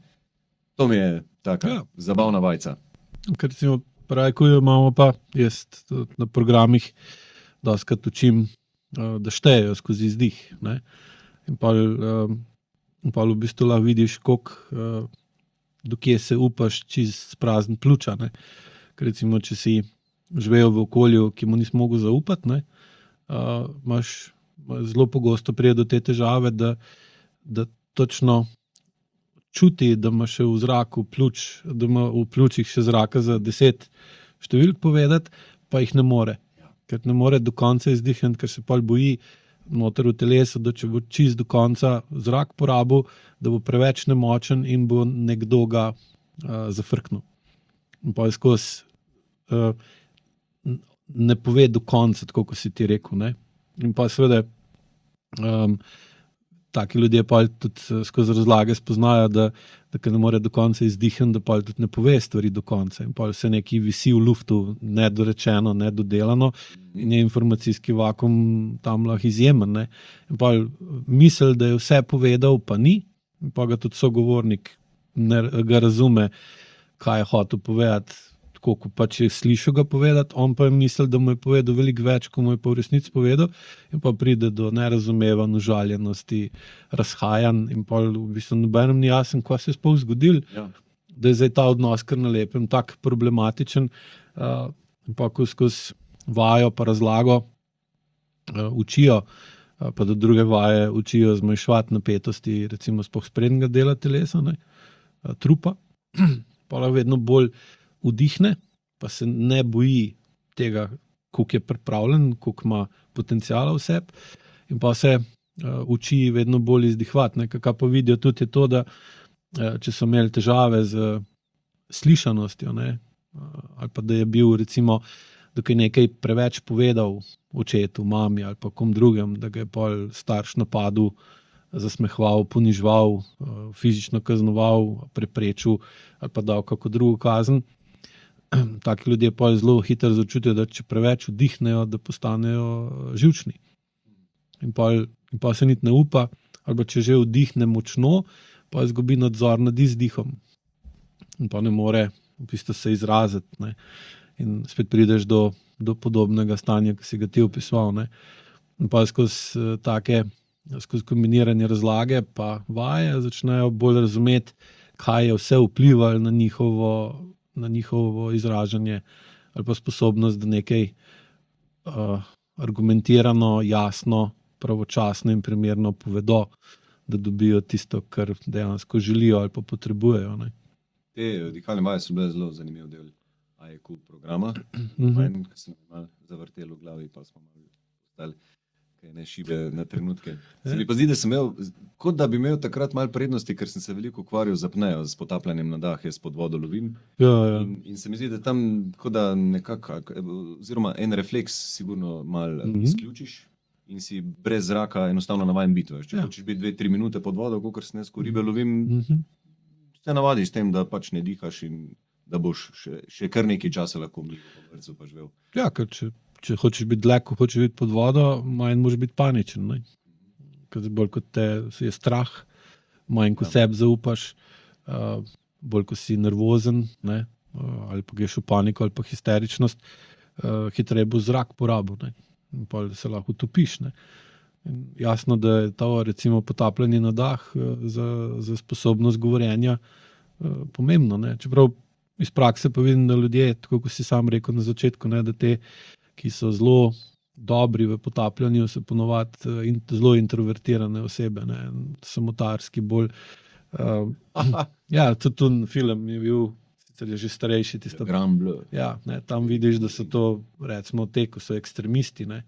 To mi je taka zabavna vajca. Ker recimo pravi, ko jo imamo pa, jaz na programih dostakrat učim, da štejejo skozi izdih. Ne? In pa v bistvu lahko vidiš, koliko, dokje se upaš čist prazen pljuča. Ne? Ker recimo, če si živel v okolju, ki mu nisi mogel zaupati, ne? Imaš zelo pogosto pride do te težave, da točno čuti, da ima še v zraku da ima v pljučih še zraka za 10 številk povedati, pa jih ne more. Ker ne more do konca izdihniti, ker se pol boji noter v telesu, da če bo čist do konca zrak porabil, da bo preveč nemočen in bo nekdo ga zafrknil. In pa je skozi ne pove do konca, tako kot si ti rekel. Ne? In pa seveda taki ljudje pa tudi skozi razlage spoznajo, da ker ne more do konca izdihniti, da pa tudi ne pove stvari do konca. In pa vse nekaj visi v luftu, nedorečeno, nedodelano in je informacijski vakuum tam lahko izjemen. Ne? In pa misel, da je vse povedal, pa ni. In pa ga tudi sogovornik ga razume, kaj je hotel povedati, ko pač je slišal ga povedati, on pa je mislil, da mu je povedal veliko več, ko mu je pa v resnici povedal in pa pride do nerazumevanj, užaljenosti, razhajanj in pa v bistvu nobenem ni jasen, kaj se je sploh zgodil, da je zdaj ta odnos kar na lepem tak problematičen in pa ko skozi vajo pa razlago učijo, pa do druge vaje učijo zmanjševati napetosti, recimo sploh sprednjega dela telesa, ne, trupa, pa vedno bolj vdihne, pa se ne boji tega, koliko je pripravljen, koliko ima potencijala v sebi in pa se uči vedno bolj izdihvati. Kaj pa vidijo tudi je to, da če so imeli težave z slišanostjo, ne, ali pa da je bil recimo, da je nekaj preveč povedal očetu, mami ali pa kom drugem, da ga je pol starš napadel, zasmehval, ponižval, fizično kaznoval, preprečil ali pa dal kako drugo kazen. Taki ljudje pa zelo hitro začutijo, da če preveč vdihnejo, da postanejo živčni. In pa se niti ne upa, ali pa če že vdihne močno, pa izgubi nadzor nad izdihom. In pa ne more v bistvu se izraziti. Ne. In spet prideš do podobnega stanja, ki si ga ti opisoval. Ne. In pa skozi kombiniranje razlage pa vaje začnejo bolj razumeti, kaj je vse vplivalo na njihovo izražanje ali pa sposobnost, da nekaj argumentirano, jasno, pravočasno in primerno povedo, da dobijo tisto, kar dejansko želijo ali pa potrebujejo. Ne. Te dihalne vaje so bile zelo zanimiv del AEQ programa. Manj, ki sem malo zavrtel v glavi, pa smo malo ostali kaj ne šibe na trenutke. Se mi pa zdi, da sem imel, kot da bi imel takrat malo prednosti, ker sem se veliko ukvarjal z apnejo, s potapljanjem na dah, jaz pod vodo lovim. Ja. In se mi zdi, da tam kot da nekako, oziroma en refleks sigurno malo izključiš in si brez zraka enostavno navajen biti. Če hočeš biti 2-3 minute pod vodo, kakor sem jaz, ko ribe lovim, se navadiš s tem, da pač ne dihaš in da boš še kar nekaj časa lahko v vrtu pa živel. Ja, ker če hočeš biti dlje, ko hočeš biti pod vodo, manj moraš biti paničen. Ne? Ker bolj kot te je strah, manj ko sebi zaupaš, bolj ko si nervozen, ne? Ali pa greš v paniko ali pa histeričnost, hitreje bo zrak porabil, ne? In pa se lahko utopiš. Ne? In jasno, da je to recimo potapljanje na dah za sposobnost govorjenja pomembno. Ne? Čeprav iz prakse pa vidim, da ljudje, tako kot si sam rekel na začetku, ne, da te, ki so zelo dobri v potapljanju, so ponovadi zelo introvertirane osebe, ne, samotarski bolj. Ja, tudi film je bil, sicer je že starejši. Grand Bleu. Ja, ne, tam vidiš, da so to, recimo, te, ko so ekstremisti, ne,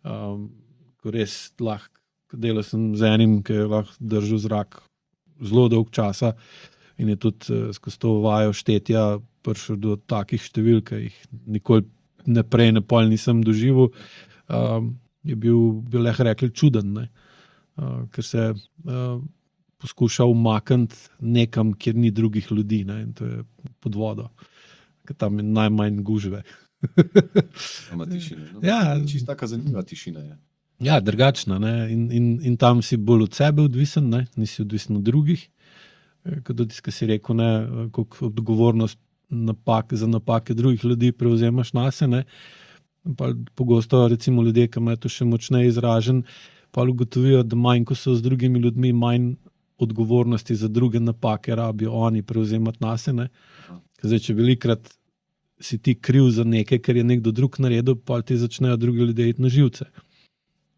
ko res lahko, delal sem z enim, ki je lahko držal zrak zelo dolg časa, in je tudi skozi to vajo štetja prišel do takih številk, ki jih nikoli ne prej, ne pol nisem doživel. Je bil lahko rekli čuden, ne? Ker se poskuša umakniti nekam, kjer ni drugih ljudi, ne? In to je pod vodo, ker tam je najmanj gužve. Sama tišina. No? Ja. Čisto taka zanimiva tišina je. Ja, drugačna. Ne? In tam si bolj od sebe odvisen, ne? Nisi odvisen od drugih. Kot si rekel, koliko odgovornost za napake drugih ljudi prevzemaš nase. Ne? Pa pogosto recimo ljudje, ki imajo to še močneje izražen, pa ugotovijo, da manj, ko so z drugimi ljudmi, manj odgovornosti za druge napake rabijo oni prevzemati nase. Ne? Zdaj, če velikrat si ti kriv za nekaj, ker je nekdo drug naredil, pa ti začnejo drugi ljudje iti na živce.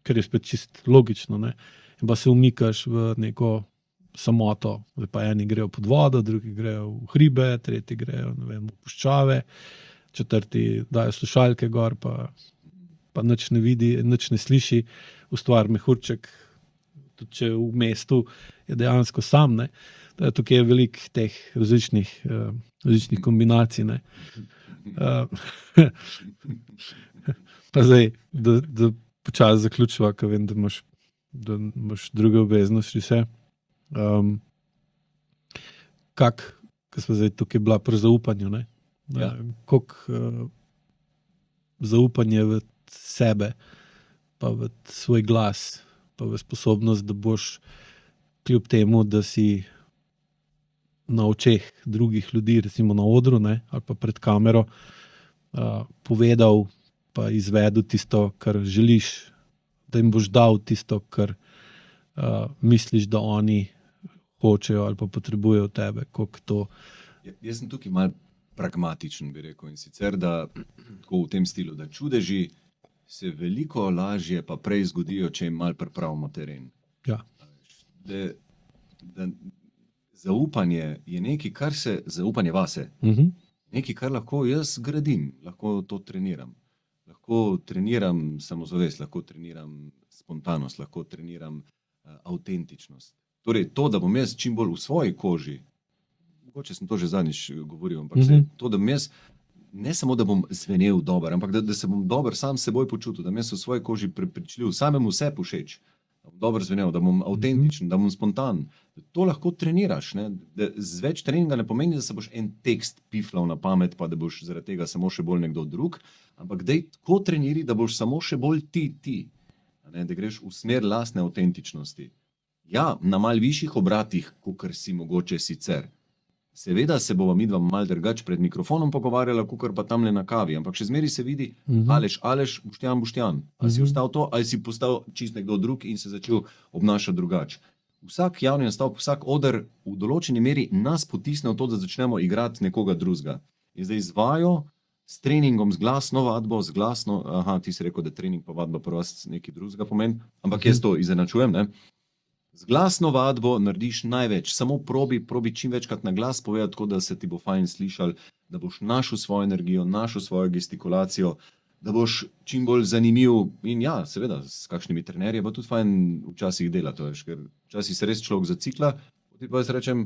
Ker je spet čist logično. Ne? In pa se umikaš v neko samoto. Zdaj pa eni grejo pod vodo, drugi grejo v hribe, tretji grejo, ne vem, v puščave, četrti dajo slušalke gor, pa nič ne vidi, nič ne sliši, ustvari mehurček, tudi če v mestu je dejansko sam. Ne? Tukaj je veliko teh različnih kombinacij. Ne? Pa zdaj, da počasi zaključiva, ker vem, da imaš druge obveznosti vse. Ko smo zdaj tukaj bila pri zaupanju, ne? Ja. Koliko zaupanje v sebe, pa v svoj glas, pa v sposobnost, da boš kljub temu, da si na očeh drugih ljudi, recimo na odru, ne? Ali pa pred kamero, povedal pa izvedel tisto, kar želiš, da jim boš dal tisto, kar misliš, da oni hočejo ali pa potrebujejo tebe. Jaz sem tukaj malo pragmatičen, bi rekel, in sicer, da tako v tem stilu, da čudeži se veliko lažje pa prej zgodijo, če jim malo pripravimo teren. Ja. Da zaupanje je nekaj, zaupanje vase, nekaj, kar lahko jaz gradim, lahko to treniram. Lahko treniram samozavest, lahko treniram spontanost, lahko treniram avtentičnost. Torej, to, da bom jaz čim bolj v svoji koži, mogoče sem to že zadnjič govoril, ampak to, da bom jaz, ne samo, da bom zvenel dober, ampak da se bom dober sam s seboj počutil, da bom jaz v svoji koži prepričljiv, samemu sebi všeč, da bom dober zvenel, da bom avtentičen, da bom spontan. To lahko treniraš. Ne? Z več treninga ne pomeni, da se boš en tekst piflal na pamet, pa da boš zaradi tega samo še bolj nekdo drug, ampak daj tako treniri, da boš samo še bolj ti. Ne? Da greš v smer lastne avtentičnosti. Ja, na mal višjih obratih, kakor si mogoče sicer. Seveda se bova midva mal drugače pred mikrofonom pogovarjala, kakor pa tamle na kavi, ampak še zmeri se vidi Aleš, Boštjan. Ali si ostal to, ali si postal čist nekdo drug in se začel obnašati drugače. Vsak javni nastavek, vsak oder v določeni meri nas potisne v to, da začnemo igrati nekoga drugega. In zdaj z vajo, s treningom, z glasno vadbo, ti si rekel, da trening pa vadba pa vas nekaj drugega pomeni, ampak jaz to izenačujem, ne? Z glasno vadbo narediš največ, samo probi čim večkrat na glas povedati, tako da se ti bo fajn slišal, da boš našel svojo energijo, našel svojo gestikulacijo, da boš čim bolj zanimiv in ja, seveda, s kakšnimi trenerji pa tudi fajn včasih dela, to veš, ker včasih se res človek zacikla, ti pa jaz rečem,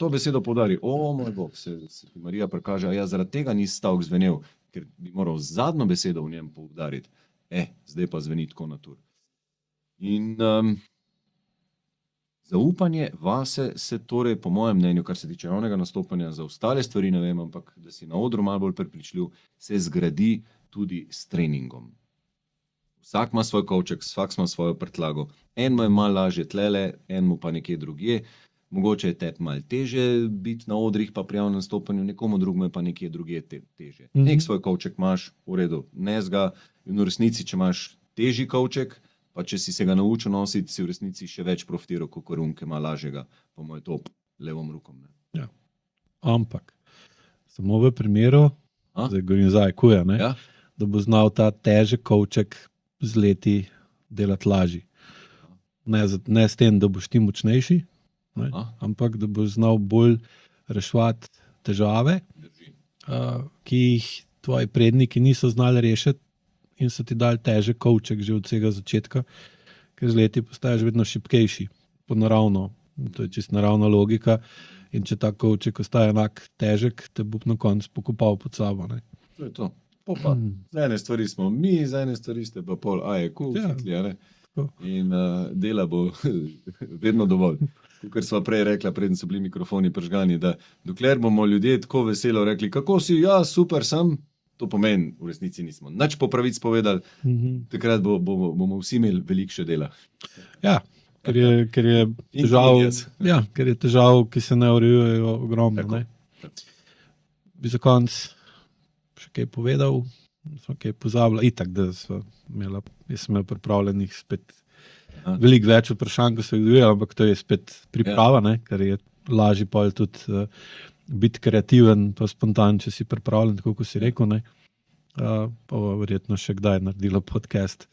to besedo poudari, moj bog, se ti Marija prikaže, a ja, zaradi tega ni stavek zvenel, ker bi moral zadnjo besedo v njem poudariti, zdaj pa zveni tako natur. In Zaupanje vase se torej, po mojem mnenju, kar se tiče javnega nastopanja, za ostale stvari ne vem, ampak da si na odru malo bolj prepričljiv, se zgradi tudi s treningom. Vsak ima svoj kovček, vsak ima svojo prtljago. Enemu je malo lažje tlele, enemu pa nekje drugje. Mogoče je tebi malo teže biti na odrih pa pri javnem nastopanju, nekomu drugemu je pa nekje drugje teže. Nek svoj kovček imaš, v redu, nes ga, in v resnici, če imaš težji kovček, pa če si se ga naučil nositi, si v resnici še več profitiral, kot korunke ima lažjega, pa mu je to levom rukom. Ne? Ja. Ampak, samo v primeru, zdaj govorim za IQ-ja, Ja? da bo znal ta težek kovček z leti delati lažji. Ne s tem, da boš ti močnejši, ne? Ampak da boš znal bolj reševati težave, ki jih tvoji predniki niso znali rešiti, in so ti dali težek kovček že od vsega začetka, ker z leti postaješ vedno šibkejši, po naravno. To je čisto naravna logika. In če ta kovček ostaje enak težek, te bo na koncu pokopal pod sabo. Ne? To je to. Pa. Za ene stvari smo mi, za ene stvari ste pa pol AEQ, ja. In dela bo vedno dovolj. Ker sva prej rekla, preden so bili mikrofoni prižgani, da dokler bomo ljudje tako veselo rekli, kako si, ja, super sem, to pomeni, v resnici nismo nič po pravic povedali, takrat bomo vsi imeli veliko še dela. Ja, ker je težav, ki se ne urejujejo, ogromno. Ne? Bi za konc še kaj povedal, smo kaj pozabili, itak, da jaz sem imel pripravljenih spet veliko več vprašanj, ko se jih dobil, ampak to je spet priprava, ne? Ker je lažje pa tudi biti kreativen pa spontan, če si pripravljen, tako kot si rekel, ne? Pa verjetno še kdaj naredila podcast.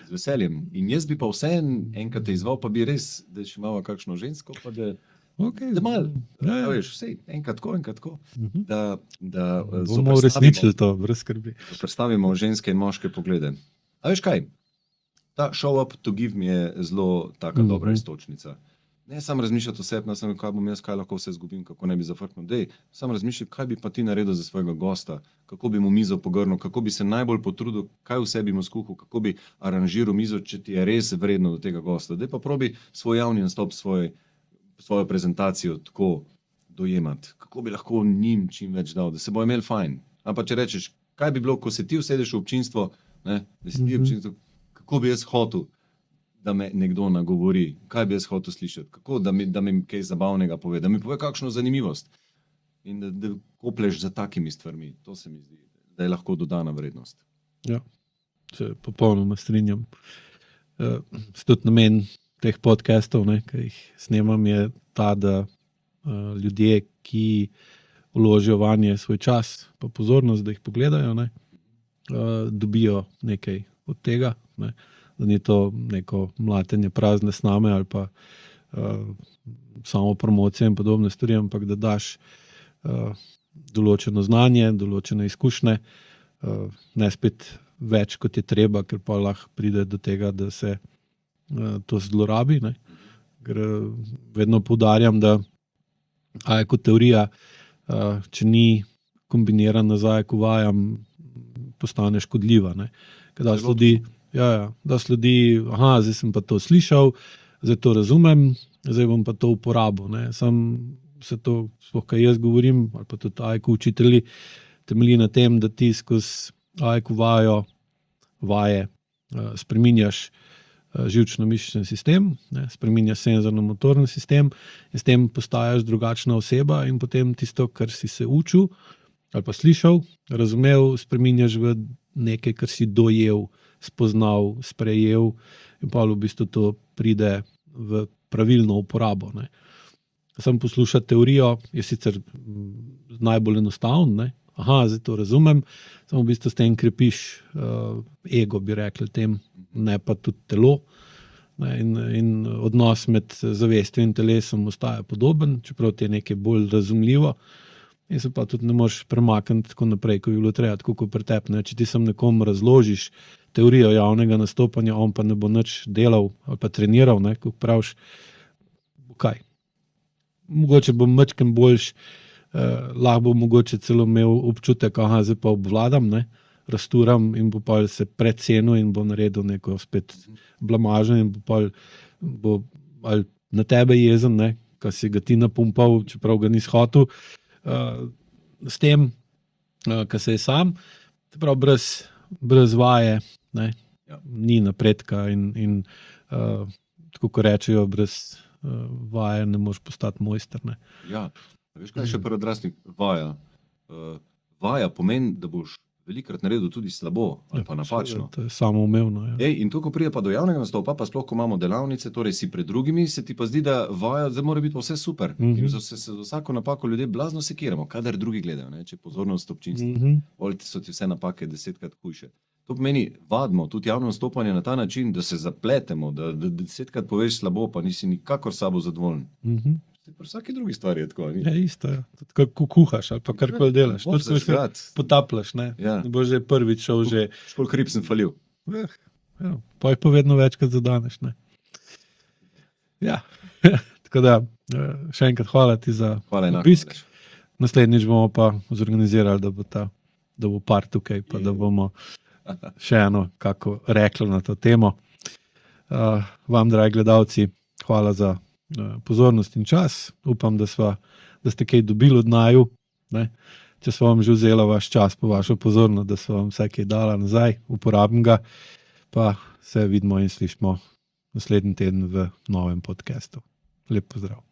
Z veseljem. In jaz bi pa enkrat te izval, pa bi res, da še imamo kakšno žensko, pa da malo, veš, vsej, enkrat tako, da bomo uresničili to, brez skrbi. Predstavimo ženske in moške poglede. A veš kaj? Ta show up to give mi je zelo taka dobra istočnica. Ne sam razmišljati o sebi, kaj bom jaz, kaj lahko vse zgubim, kako ne bi zafrknil. Sam razmišljati, kaj bi pa ti naredil za svojega gosta, kako bi mu mizo pogrnil, kako bi se najbolj potrudil, kaj vse bi mu skuhal, kako bi aranžiral mizo, če ti je res vredno do tega gosta. Daj pa probi svoj javni nastop, svojo prezentacijo tako dojemati, kako bi lahko njim čim več dal, da se bo imel fajn. Ampak če rečeš, kaj bi bilo, ko se ti usedeš v občinstvo, ne, da si ti v občinstvo, kako bi jaz hotel, da me nekdo nagovori, kaj bi jaz hotel slišati, kako, da mi kaj zabavnega pove, da mi pove kakšno zanimivost in da kopleš za takimi stvarmi. To se mi zdi, da je lahko dodana vrednost. Ja, se popolnoma strinjam. Tudi namen teh podcastov, ki jih snemam, je ta, da ljudje, ki vložijo vanje svoj čas pa pozornost, da jih pogledajo, dobijo nekaj od tega, ne? Da ni to neko mlatenje prazne sname ali pa samo promocija in podobne stvari, ampak da daš določeno znanje, določene izkušnje, ne spet več, kot je treba, ker pa lahko pride do tega, da se to zlorabi. Ne? Ker vedno poudarjam, da AEQ teorija, če ni kombinirana z AEQ vajam, postane škodljiva. Ne? Ker da sledi, zdaj sem pa to slišal, zdaj to razumem, zdaj bom pa to uporabil. Ne? Sam se to, sploh kaj jaz govorim, ali pa tudi AEQ učitelji, temelji na tem, da ti skozi AEQ vaje spreminjaš živčno-mišični sistem, ne? Spreminjaš senzorno-motorni sistem in s tem postajaš drugačna oseba in potem tisto, kar si se učil ali pa slišal, razumel, spreminjaš v nekaj, kar si dojel, spoznal, sprejel in pa v bistvu to pride v pravilno uporabo. Ne. Sam poslušati teorijo je sicer najbolj enostavno, zdaj to razumem, samo v bistvu s tem krepiš ego, bi rekli tem, ne pa tudi telo. Ne, in odnos med zavestjo in telesom ostaja podoben, čeprav ti je nekaj bolj razumljivo. In se pa tudi ne moreš premakniti tako naprej, ko bi bilo treba, tako kot pretepne. Če ti sam nekom razložiš teorijo javnega nastopanja, on pa ne bo nič delal ali pa treniral, ko praviš, kaj. Mogoče bo mačkem boljš, lahko bo mogoče celo imel občutek, zdaj pa obvladam, rasturam in bo pa se precenil in bo naredil neko spet blamažo in bo ali na tebe jezen, ko si ga ti napumpal, čeprav ga nisi hotel, s tem, ko se je sam, prav brez vaje, ni napredka in tako ko rečejo, brez vaje ne moreš postati mojster. Ne. Ja, veš kaj je še prvi odraslik? Vaja. Vaja pomeni, da boš velikrat naredil tudi slabo ali pa napačno. To je samoumevno. Ja. In to, ko pride pa do javnega nastopa, pa sploh, ko imamo delavnice, torej si pred drugimi, se ti pa zdi, da vaja, zdaj mora biti pa vse super. In za vsako napako ljudje blazno sekiramo, kadar drugi gledajo, če je pozornost občinstva. So ti vse napake 10-krat hujše. To pomeni, vadimo tudi javno nastopanje na ta način, da se zapletemo, da 10-krat poveš slabo, pa nisi nikakor sabo zadovoljen. Pri vsaki drugi stvari je tako. Ja, isto je. Ko kuhaš ali pa karkoli delaš. To se potapljaš. Ne bo že prvič šel že. Školiko hrib sem falil. Pa jih pa vedno večkrat zadaneš. Ja, tako da še enkrat hvala ti za obisk. Naslednjič bomo pa zorganizirali, da bo par tukaj, pa da bomo še eno kako rekli na to temo. Vam, dragi gledalci, hvala za pozornost in čas. Upam, da ste kaj dobili od naju. Če so vam že vzela vaš čas, pa vašo pozornost, da so vam vse kaj dala nazaj, uporabim ga, pa se vidimo in slišimo naslednji teden v novem podcastu. Lep pozdrav.